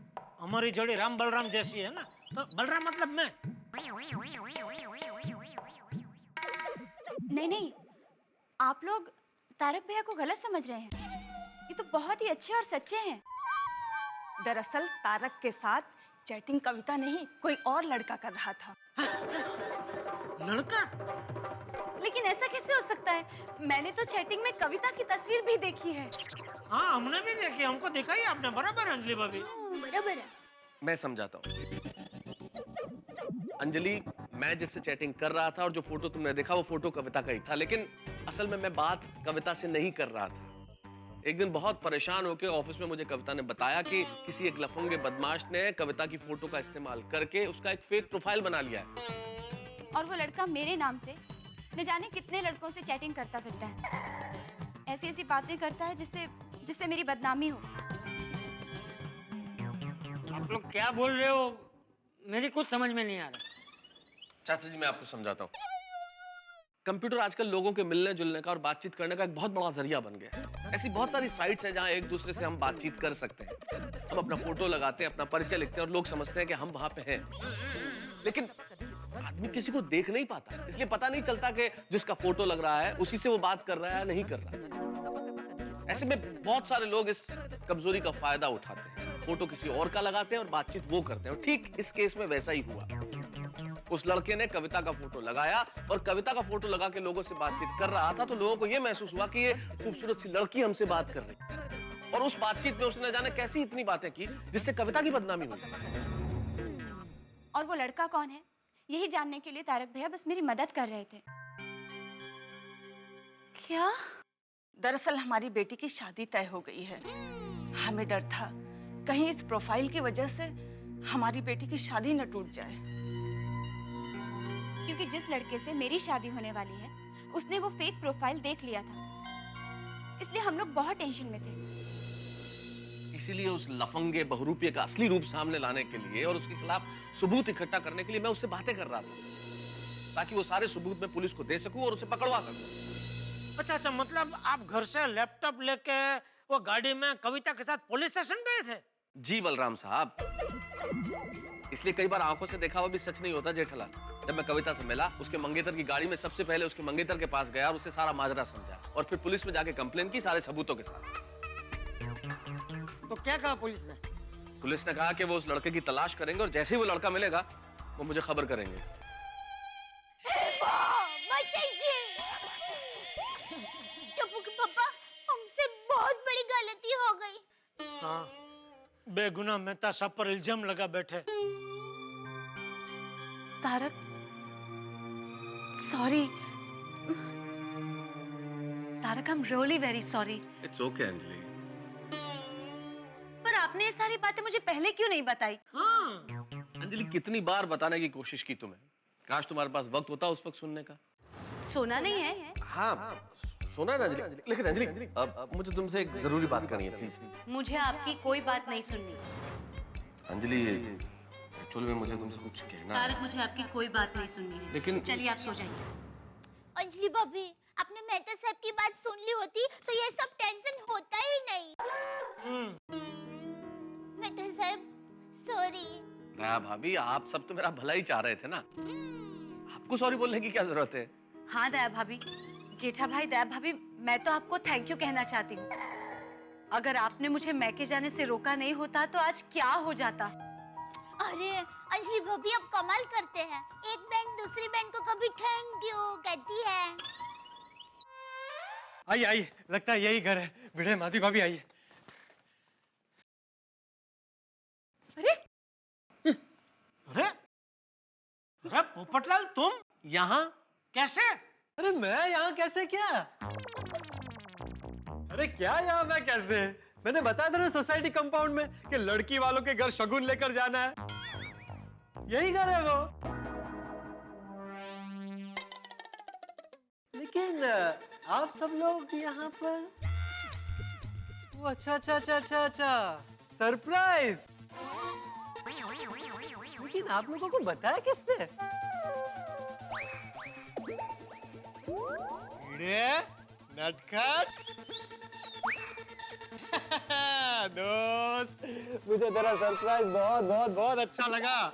हमारी जोड़ी राम बलराम जैसी है ना, तो बलराम मतलब मैं। नहीं नहीं, आप लोग तारक भैया को गलत समझ रहे हैं। ये तो बहुत ही अच्छे और सच्चे हैं। दरअसल तारक के साथ चैटिंग कविता नहीं, कोई और लड़का कर रहा था। लड़का? लेकिन ऐसा कैसे हो सकता है? मैंने तो चैटिंग में कविता की तस्वीर भी देखी है। हाँ, हमने भी देखी, हमको दिखाई आपने। बराबर अंजलि भाभी। बराबर है। मैं समझाता हूँ। अंजलि, मैं जिससे चैटिंग कर रहा था और जो फोटो तुमने देखा वो फोटो कविता का ही था, लेकिन असल में मैं बात कविता से नहीं कर रहा था। एक दिन बहुत परेशान होकर ऑफिस में मुझे कविता ने बताया कि किसी एक लफंगे बदमाश ने कविता की फोटो का इस्तेमाल करके उसका एक फेक प्रोफाइल बना लिया है। और वो लड़का मेरे नाम से न जाने कितने लड़कों से चैटिंग करता फिरता है। ऐसी ऐसी बातें करता है जिससे मेरी बदनामी हो। आप लोग क्या बोल रहे हो? मेरी कुछ समझ में नहीं आ रहा। चाचा जी, मैं आपको समझाता हूँ। कंप्यूटर आजकल लोगों के मिलने जुलने का और बातचीत करने का एक बहुत बड़ा जरिया बन गया है। ऐसी बहुत सारी साइट्स हैं जहाँ एक दूसरे से हम बातचीत कर सकते हैं। हम अपना फोटो लगाते हैं, अपना परिचय लिखते हैं और लोग समझते हैं कि हम वहां पे हैं। लेकिन आदमी किसी को देख नहीं पाता, इसलिए पता नहीं चलता कि जिसका फोटो लग रहा है उसी से वो बात कर रहा है या नहीं कर रहा। ऐसे में बहुत सारे लोग इस कमजोरी का फायदा उठाते हैं, फोटो किसी और का लगाते हैं और बातचीत वो करते हैं। और ठीक इस केस में वैसा ही हुआ। उस लड़के ने कविता का फोटो लगाया और कविता का फोटो लगा के लोगों से बातचीत कर रहा था, तो लोगों को यह महसूस हुआ कि ये खूबसूरत सी लड़की हमसे बात कर रही है। और उस बातचीत में उसने न जाने कैसी इतनी बातें की जिससे कविता की बदनामी हुई। और वो लड़का कौन है यही जानने के लिए तारक भैया बस मेरी मदद कर रहे थे। क्या? दरअसल हमारी बेटी की शादी तय हो गई है। हमें डर था कहीं इस प्रोफाइल की वजह से हमारी बेटी की शादी न टूट जाए। क्योंकि जिस लड़के से मेरी शादी होने वाली है उसने वो फेक प्रोफाइल देख लिया था, इसलिए हम लोग बहुत टेंशन में थे। इसीलिए उस लफंगे बहुरूपिये का असली रूप सामने लाने के लिए और उसके खिलाफ सबूत इकट्ठा करने के लिए मैं उससे बातें कर रहा था, ताकि वो सारे सबूत मैं पुलिस को दे सकूं और उसे पकड़वा सकूं। अच्छा, मतलब आप घर से लैपटॉप लेके वो गाड़ी में कविता के साथ पुलिस स्टेशन गए थे? जी बलराम साहब, इसलिए कई बार आंखों से देखा हुआ भी सच नहीं होता जेठालाल। जब मैं कविता से मिला, उसके मंगेतर की गाड़ी में सबसे पहले उसके मंगेतर के पास गया और उससे सारा माजरा समझा और फिर पुलिस में जाके कंप्लेन की सारे सबूतों के साथ। तो क्या कहा पुलिस ने? पुलिस ने कहा कि वो उस लड़के की तलाश करेंगे और जैसे ही वो लड़का मिलेगा वो मुझे खबर करेंगे। टप्पू के पापा, हमसे बहुत बड़ी गलती हो गई। हाँ, बेगुनाह मेहता साहब पर इल्जाम लगा बैठे। Tarak, sorry Tarak, I am really very sorry. It's okay Anjali. पर आपने ये सारी बातें मुझे पहले क्यों नहीं बताई? हाँ। अंजलि, कितनी बार बताने की कोशिश की तुम्हें, काश तुम्हारे पास वक्त होता उस वक्त सुनने का। सोना नहीं है? हाँ, सोना है ना अंजलि, लेकिन अंजलि अब मुझे तुमसे एक जरूरी बात करनी है प्लीज। मुझे आपकी कोई बात नहीं सुननी। अंजलि, एक्चुअली में मुझे तुमसे कुछ कहना है। तारक, मुझे आपकी कोई बात नहीं सुननी है। लेकिन चलिए आप सो जाइए। अंजलि भाभी, आपने मेहता साहब की बात सुन ली होती तो ये सब टेंशन होता ही नहीं। मेहता साहब, सॉरी। दया भाभी, आप सब तो मेरा भला ही चाह रहे थे ना, आपको सॉरी बोलने की क्या जरूरत है? हाँ दया भाभी, जेठा भाई, दया भाभी, मैं तो आपको थैंक यू कहना चाहती हूँ। अगर आपने मुझे मैके जाने से रोका नहीं होता तो आज क्या हो जाता। अरे अंजलि भाभी, आप कमाल करते हैं। एक बहन दूसरी बहन को कभी थैंक यू कहती है। आइए आइए, लगता है यही घर है। भिड़े माधवी भाभी, आइए। अरे अरे पोपटलाल, तुम यहाँ कैसे? अरे मैं यहाँ कैसे? क्या? अरे क्या यहाँ मैं कैसे? मैंने बताया था ना सोसाइटी कंपाउंड में कि लड़की वालों के घर शगुन लेकर जाना है। यही घर है वो। लेकिन आप सब लोग यहाँ पर? वो अच्छा, सरप्राइज। लेकिन आप लोगों को बताया किसने? नटखट। दोस्त, मुझे तेरा सरप्राइज बहुत बहुत बहुत अच्छा लगा।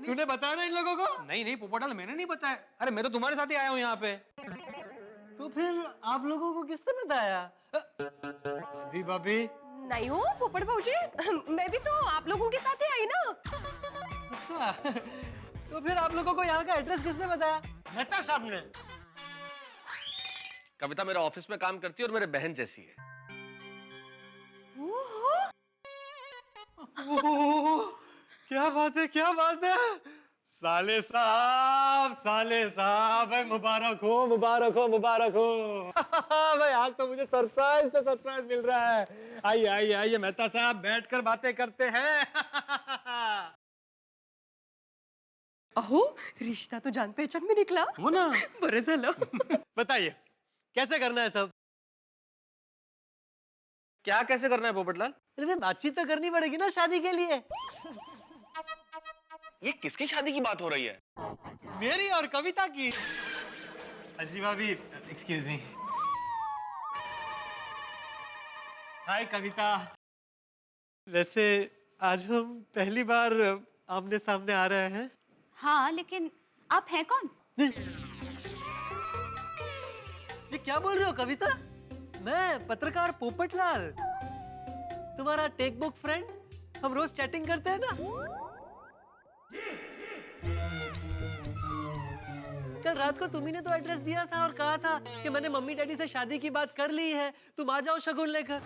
तूने बताया ना इन लोगों को? नहीं पोपटलाल, मैंने नहीं बताया। अरे मैं तो तुम्हारे साथ ही आया हूँ यहाँ पे। तो फिर आप लोगों को किसने बताया? दी भाभी? नहीं हो पोपट भाऊजी, मैं भी तो आप लोगों के साथ ही आई ना। अच्छा, तो फिर आप लोगों को यहाँ का एड्रेस किसने बताया? मेहता साहब ने। कविता मेरे ऑफिस में काम करती है और मेरे बहन जैसी है। क्या बात है, क्या बात है। साले साहब, मुबारक हो, मुबारक हो, मुबारक हो। भाई आज तो मुझे सरप्राइज पे सरप्राइज मिल रहा है। आइए आइए आइए मेहता साहब, बैठकर बातें करते हैं। अहो, रिश्ता तो जान पहचान में निकला। हो ना? बरं झालं। बताइए कैसे करना है सब? क्या कैसे करना है पोपटलाल? अरे बातचीत तो करनी पड़ेगी ना शादी के लिए। ये किसकी शादी की बात हो रही है? मेरी और कविता की। अजी भाभी, एक्सक्यूज मी। हाय कविता। वैसे आज हम पहली बार आमने सामने आ रहे हैं। हाँ, लेकिन आप हैं कौन? ये क्या बोल रहे हो कविता? मैं पत्रकार पोपटलाल, तुम्हारा टेक बुक फ्रेंड। हम रोज चैटिंग करते हैं ना। कल रात को तुम्ही ने तो एड्रेस दिया था और कहा था कि मैंने मम्मी डैडी से शादी की बात कर ली है, तुम आ जाओ शगुन लेकर।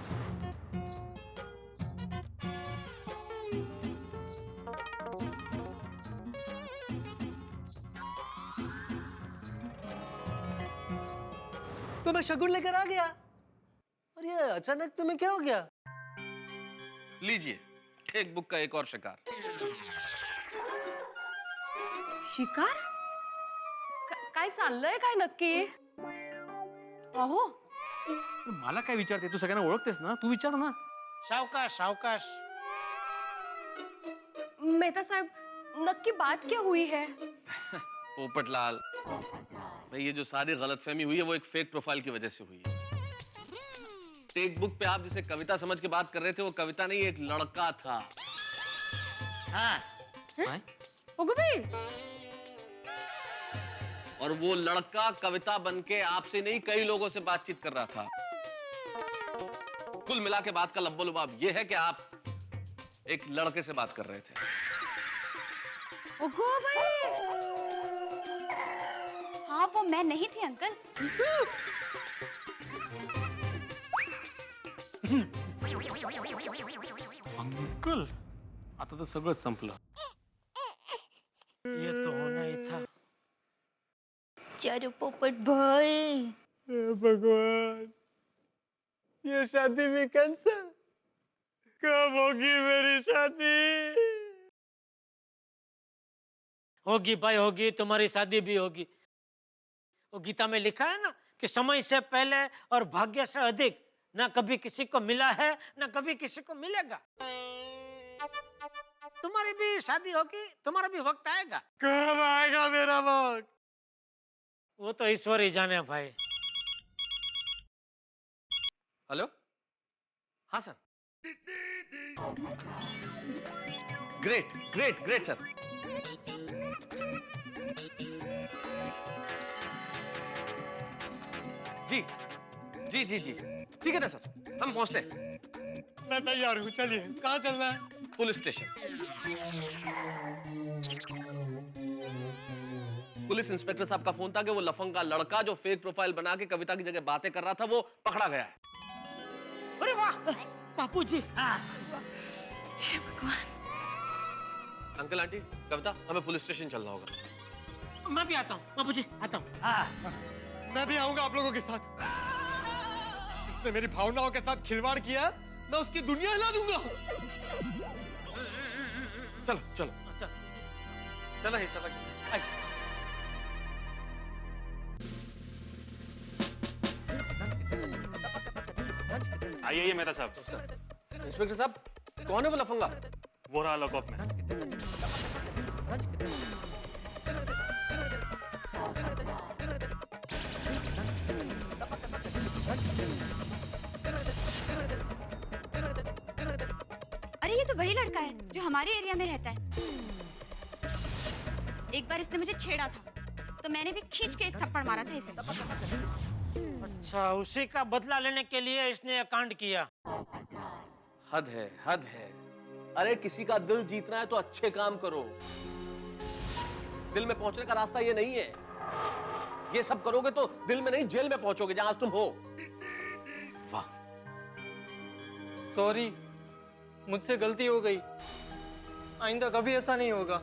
तो मैं शगुन लेकर आ गया। और ये अचानक तुम्हें क्या हो गया? लीजिए टेक बुक का एक और शिकार। शिकार? काय चाललंय काय नक्की? अहो, मला काय विचारते? तू सगळ्यांना ओळखतेस ना, तू विचार ना। सावकाश सावकाश। मेहता साहब, नक्की बात क्या हुई है? पोपटलाल भाई, ये जो सारी गलतफहमी हुई है वो एक फेक प्रोफाइल की वजह से हुई है। टेक बुक पे आप जिसे कविता समझ के बात कर रहे थे वो कविता नहीं, एक लड़का था। हाँ। और वो लड़का कविता बनके आपसे नहीं कई लोगों से बातचीत कर रहा था। कुल मिला के बात का लब्बो लुबाब ये है कि आप एक लड़के से बात कर रहे थे। ओगो भाई! हाँ, वो मैं नहीं थी अंकल। अंकल, आता तर सगळंच संपलं। ये तो होना ही था। चारू पोपट भाई, भगवान, ये शादी भी कैंसिल। कब होगी मेरी शादी? होगी भाई होगी, तुम्हारी शादी भी होगी। वो गीता में लिखा है ना कि समय से पहले और भाग्य से अधिक ना कभी किसी को मिला है ना कभी किसी को मिलेगा। तुम्हारी भी शादी होगी, तुम्हारा भी वक्त आएगा। कब आएगा मेरा वक्त? वो तो ईश्वर ही जाने भाई। हेलो, हाँ sir. Great great great sir. जी जी जी जी ठीक है ना सर, हम पहुंचते हैं। मैं तैयार हूँ, चलिए। कहाँ चलना है? Police station. पुलिस इंस्पेक्टर साहब का फोन था कि वो लफंगा लड़का जो फेक प्रोफाइल बना के कविता की जगह बातें कर रहा था वो पकड़ा गया है। अरे वाह बापू जी। हे भगवान। अंकल आंटी, कविता, हमें पुलिस स्टेशन चलना होगा। मैं भी आता हूँ बापू जी, आता हूँ। मैं भी आऊंगा आप लोगों के साथ। जिसने मेरी भावनाओं के साथ खिलवाड़ किया मैं उसकी दुनिया हिला दूंगा। चलो चलो चलो चलो। आइए मेहता साहब। इंस्पेक्टर साहब, कौन है वो लफंगा? वो रहा लॉकअप में। अरे ये तो वही लड़का है जो हमारे एरिया में रहता है। एक बार इसने मुझे छेड़ा था तो मैंने भी खींच के एक थप्पड़ मारा था इसे। अच्छा, उसी का बदला लेने के लिए इसने ये कांड किया। हद है, हद है। अरे किसी का दिल जीतना है तो अच्छे काम करो। दिल में पहुंचने का रास्ता ये नहीं है। ये सब करोगे तो दिल में नहीं जेल में पहुंचोगे जहां तुम हो। वाह। सॉरी, मुझसे गलती हो गई। आइंदा कभी ऐसा नहीं होगा।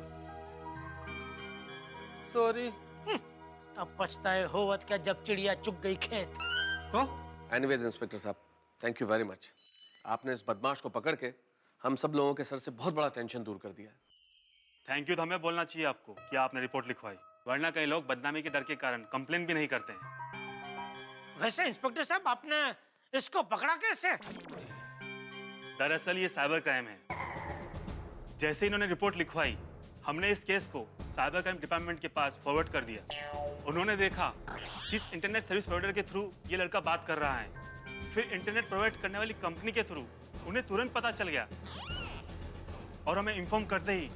सॉरी। अब पछताए होवत क्या जब चिड़िया चुग गई खेत। तो एनीवेज इंस्पेक्टर साहब, थैंक यू वेरी मच। आपने इस बदमाश को पकड़ के हम सब लोगों के सर से बहुत बड़ा टेंशन दूर कर दिया। थैंक यू तो हमें बोलना चाहिए आपको कि आपने रिपोर्ट लिखवाई, वरना कई लोग बदनामी के डर के कारण कंप्लेन भी नहीं करते हैं। वैसे इंस्पेक्टर साहब, आपने इसको पकड़ा कैसे? दरअसल ये साइबर क्राइम है। जैसे इन्होंने रिपोर्ट लिखवाई, हमने इस केस को साइबर क्राइम डिपार्टमेंट के पास फॉरवर्ड कर दिया। उन्होंने देखा किस इंटरनेट सर्विस प्रोवाइडर के थ्रू ये लड़का बात कर रहा है। फिर इंटरनेट प्रोवाइड करने वाली कंपनी के थ्रू उन्हें तुरंत पता चल गया और हमें इन्फॉर्म करते ही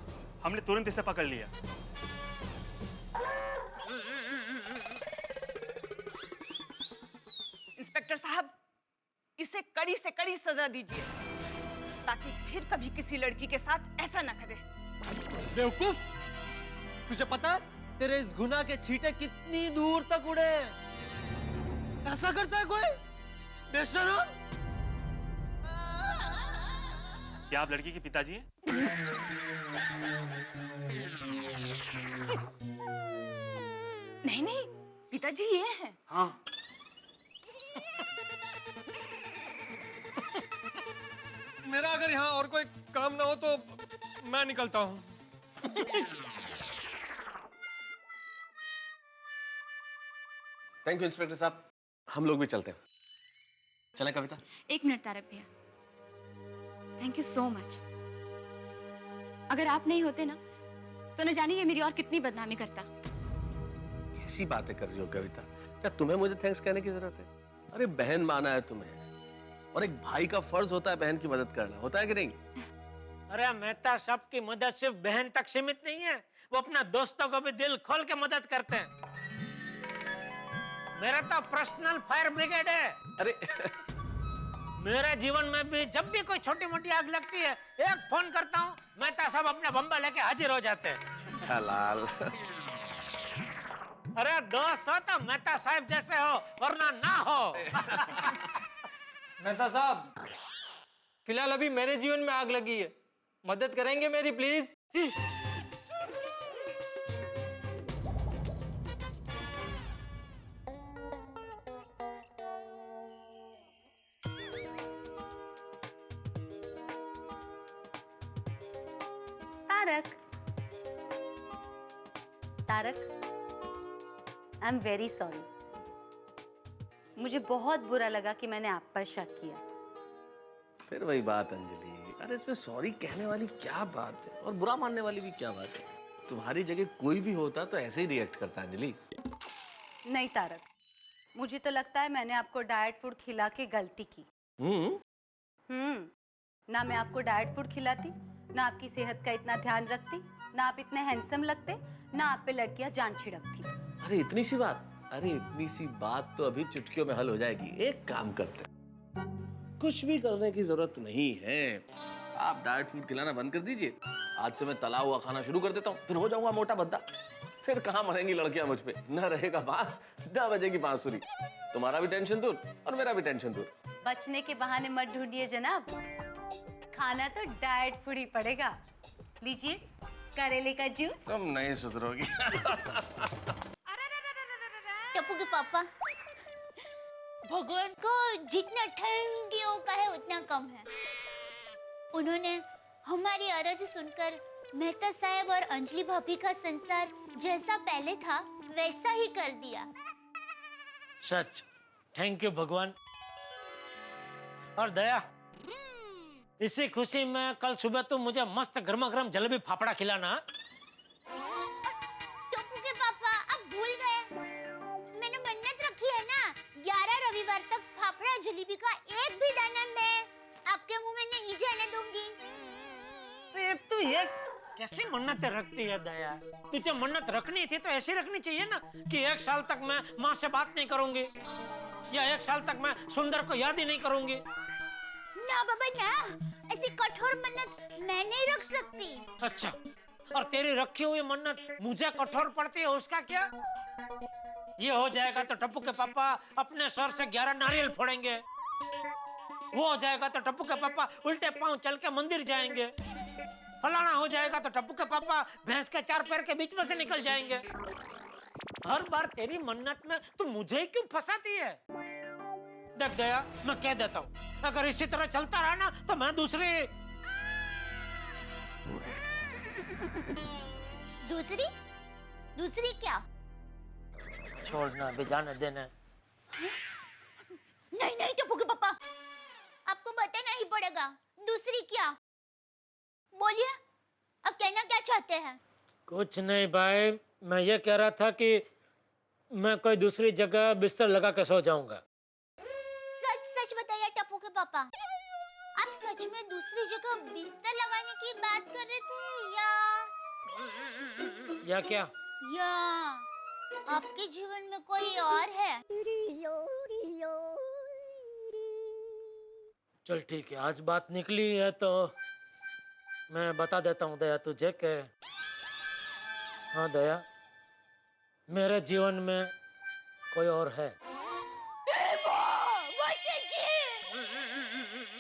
हमने तुरंत इसे पकड़ लिया। इंस्पेक्टर साहब, इसे कड़ी से कड़ी सजा दीजिए ताकि फिर कभी किसी लड़की के साथ ऐसा ना करे। बेवकूफ, तुझे पता है तेरे इस गुनाह के छींटे कितनी दूर तक उड़े? ऐसा करता है कोई बेशरम? क्या आप लड़की के पिताजी हैं? नहीं नहीं, पिताजी ये हैं। हाँ। मेरा अगर यहाँ और कोई काम ना हो तो मैं निकलता हूँ। थैंक यू इंस्पेक्टर साहब, हम लोग भी चलते हैं। चलें कविता? एक मिनट तारक भैया, थैंक यू सो मच। अगर आप नहीं होते ना तो न जाने ये मेरी और कितनी बदनामी करता। कैसी बातें कर रही हो कविता? क्या तुम्हें मुझे थैंक्स कहने की जरूरत है? अरे बहन माना है तुम्हें, और एक भाई का फर्ज होता है बहन की मदद करना, होता है कि नहीं? अरे मेहता साहब की मदद सिर्फ बहन तक सीमित नहीं है, वो अपना दोस्तों को भी दिल खोल के मदद करते हैं। मेरा तो पर्सनल फायर ब्रिगेड है। अरे मेरे जीवन में भी जब भी कोई छोटी मोटी आग लगती है, एक फोन करता हूँ, मेहता साहब अपने बम्बा लेके हाजिर हो जाते हैं। अच्छा लाल। अरे दोस्त हो तो मेहता साहब जैसे हो, वरना ना हो। मेहता साहब, फिलहाल अभी मेरे जीवन में आग लगी है, मदद करेंगे मेरी please? Tarak, Tarak, I am very sorry. मुझे बहुत बुरा लगा कि मैंने आप पर शक किया। फिर वही बात अंजलि, अरे इसमें सॉरी कहने वाली क्या बात है, और बुरा मानने वाली भी क्या बात है? तुम्हारी जगह कोई भी होता तो ऐसे ही रिएक्ट करता अंजलि। नहीं तारक, मुझे तो लगता है मैंने आपको डाइट फूड खिला के गलती की। ना मैं आपको डाइट फूड खिलाती, ना आपकी सेहत का इतना ध्यान रखती, ना आप इतने हैंडसम लगते, ना आप पे लड़कियां जान छिड़कती। अरे इतनी सी बात, अरे इतनी सी बात तो अभी चुटकियों में हल हो जाएगी। एक काम करते हैं, कुछ भी करने की जरूरत नहीं है, आप डाइट फूड खिलाना बंद कर दीजिए। आज से मैं तला हुआ खाना शुरू कर देता हूँ, फिर हो जाऊंगा मोटा भद्दा। फिर कहाँ मरेंगी लड़कियां मुझ पे, न रहेगा बांस, न बजेगी बांसुरी। तुम्हारा भी टेंशन दूर और मेरा भी टेंशन दूर। बचने के बहाने मत ढूंढिए जनाब, खाना तो डाइट फूड ही पड़ेगा। लीजिए करेले का जूस। तुम नहीं सुधरोगी। टप्पू के पापा, भगवान को जितना थैंक यू कहे उतना कम है। उन्होंने हमारी अर्ज सुनकर मेहता साहब और अंजलि भाभी का संसार जैसा पहले था वैसा ही कर दिया। सच, थैंक यू भगवान। और दया, इसी खुशी में कल सुबह तुम मुझे मस्त गर्मा गर्म जलेबी फाफड़ा खिलाना। टप्पू के पापा, आप भूल गए, मैंने मन्नत रखी है ना, 11 रविवार तक फाफड़ा जलेबी का एक भी दाना मैं आपके मुंह में नहीं जाने दूंगी। तू ये कैसी मन्नतें रखती है दया? तुझे मन्नत रखनी थी तो ऐसी रखनी चाहिए ना कि 1 साल तक मैं माँ से बात नहीं करूंगी, या 1 साल तक मैं सुंदर को याद ही नहीं करूंगी। ना बाबा ना, ऐसी कठोर मन्नत मैं नहीं रख सकती। अच्छा, और तेरी रखी हुई मन्नत मुझे कठोर पड़ती है, उसका क्या? ये हो जाएगा तो टप्पू के पापा अपने सर से 11 नारियल फोड़ेंगे। वो हो जाएगा तो टप्पू के पापा उल्टे पांव चल के मंदिर जाएंगे। फलाना हो जाएगा तो टप्पू के पापा भैंस के 4 पैर के बीच में से निकल जाएंगे। हर बार तेरी मन्नत में तू मुझे ही क्यों फंसाती है? देख दया, मैं कह देता हूँ, अगर इसी तरह चलता रहा ना तो मैं दूसरी दूसरी क्या? छोड़ना भी जाने देना। नहीं नहीं टप्पू के पापा, आपको बताना ही पड़ेगा। दूसरी क्या? बोलिए, अब कहना क्या चाहते हैं? कुछ नहीं भाई, मैं ये कह रहा था कि मैं कोई दूसरी जगह बिस्तर लगा के सो जाऊंगा। सच सच बताइए टप्पू के पापा, आप सच में दूसरी जगह बिस्तर लगाने की बात कर रहे थे या या क्या? या आपके जीवन में कोई और है? चल ठीक है, आज बात निकली है तो मैं बता देता हूँ दया तुझे कि हाँ दया, मेरे जीवन में कोई और है।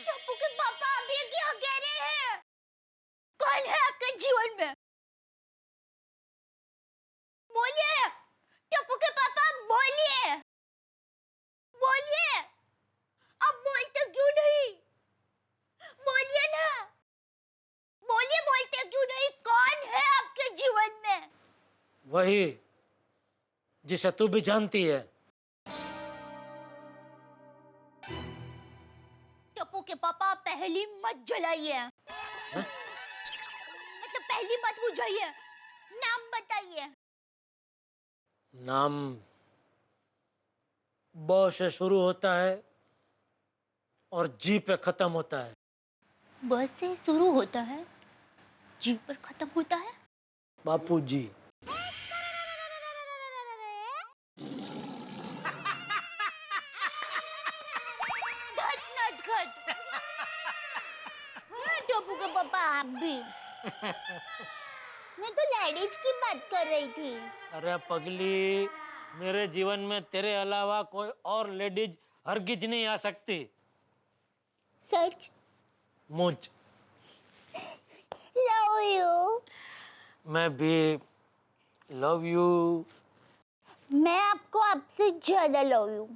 टप्पू के पापा आप ये क्या कह रहे हैं? कौन है आपके जीवन में? बोलिए टप्पू के पापा, बोलिए बोलिए। अब बोलते क्यों नहीं? बोलिए ना, बोलिए, बोलते क्यों नहीं? कौन है आपके जीवन में? वही जिसे तू भी जानती है। टप्पू के पापा पहली मत जलाइए, मतलब पहली मत बुझाइए, नाम बताइए। नाम ब से शुरू होता है और जी पे खत्म होता है। ब से शुरू होता है, जी पर खत्म होता है। बापूजी। टप्पू के पापा आप भी। मैं तो लेडीज की बात कर रही थी। अरे पगली, मेरे जीवन में तेरे अलावा कोई और लेडीज हरगिज नहीं आ सकती। सच? मुझ लव यू। मैं भी लव यू। मैं आपको आपसे ज्यादा लव यू।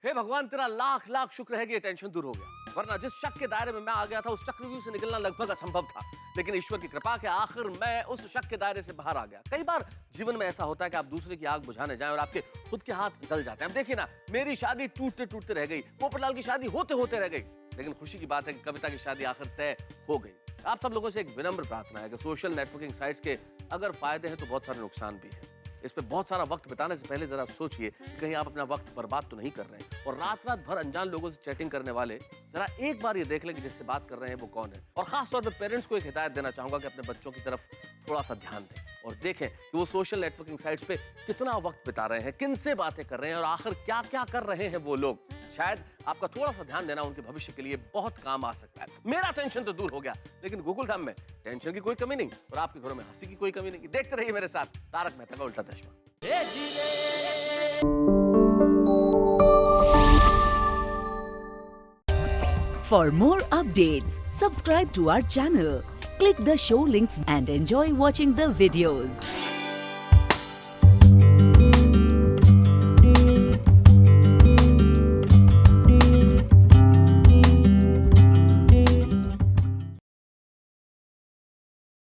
हे भगवान, तेरा लाख लाख शुक्र है कि ये टेंशन दूर हो गया, वरना जिस शक के दायरे में मैं आ गया था उस चक्रव्यूह से निकलना लगभग असंभव था। लेकिन ईश्वर की कृपा के आखिर मैं उस शक के दायरे से बाहर आ गया। कई बार जीवन में ऐसा होता है कि आप दूसरे की आग बुझाने जाएं और आपके खुद के हाथ जल जाते हैं। अब देखिए ना, मेरी शादी टूटते टूटते रह गई, पोपटलाल की शादी होते होते रह गई, लेकिन खुशी की बात है कि कविता की शादी आखिर तय हो गई। आप सब लोगों से एक विनम्र प्रार्थना है कि सोशल नेटवर्किंग साइट्स के अगर फायदे हैं तो बहुत सारे नुकसान भी हैं। इस पे बहुत सारा वक्त बिताने से पहले जरा सोचिए कि कहीं आप अपना वक्त बर्बाद तो नहीं कर रहे हैं। और रात रात भर अनजान लोगों से चैटिंग करने वाले जरा एक बार ये देख लें कि जिससे बात कर रहे हैं वो कौन है। और खास तौर पे पेरेंट्स को एक हिदायत देना चाहूंगा कि अपने बच्चों की तरफ थोड़ा सा ध्यान दें और देखें कि वो सोशल नेटवर्किंग साइट्स पे कितना वक्त बिता रहे हैं, किन से बातें कर रहे हैं और आखिर क्या क्या कर रहे हैं वो लोग। शायद आपका थोड़ा सा ध्यान देना उनके भविष्य के लिए बहुत काम आ सकता है। मेरा टेंशन तो दूर हो गया, लेकिन गोकुलधाम में टेंशन की कोई कमी नहीं और आपके घरों में हंसी की कोई कमी नहीं। देखते रहिए मेरे साथ तारक मेहता का उल्टा चश्मा। For more updates, subscribe to our channel, click the show links and enjoy watching the videos.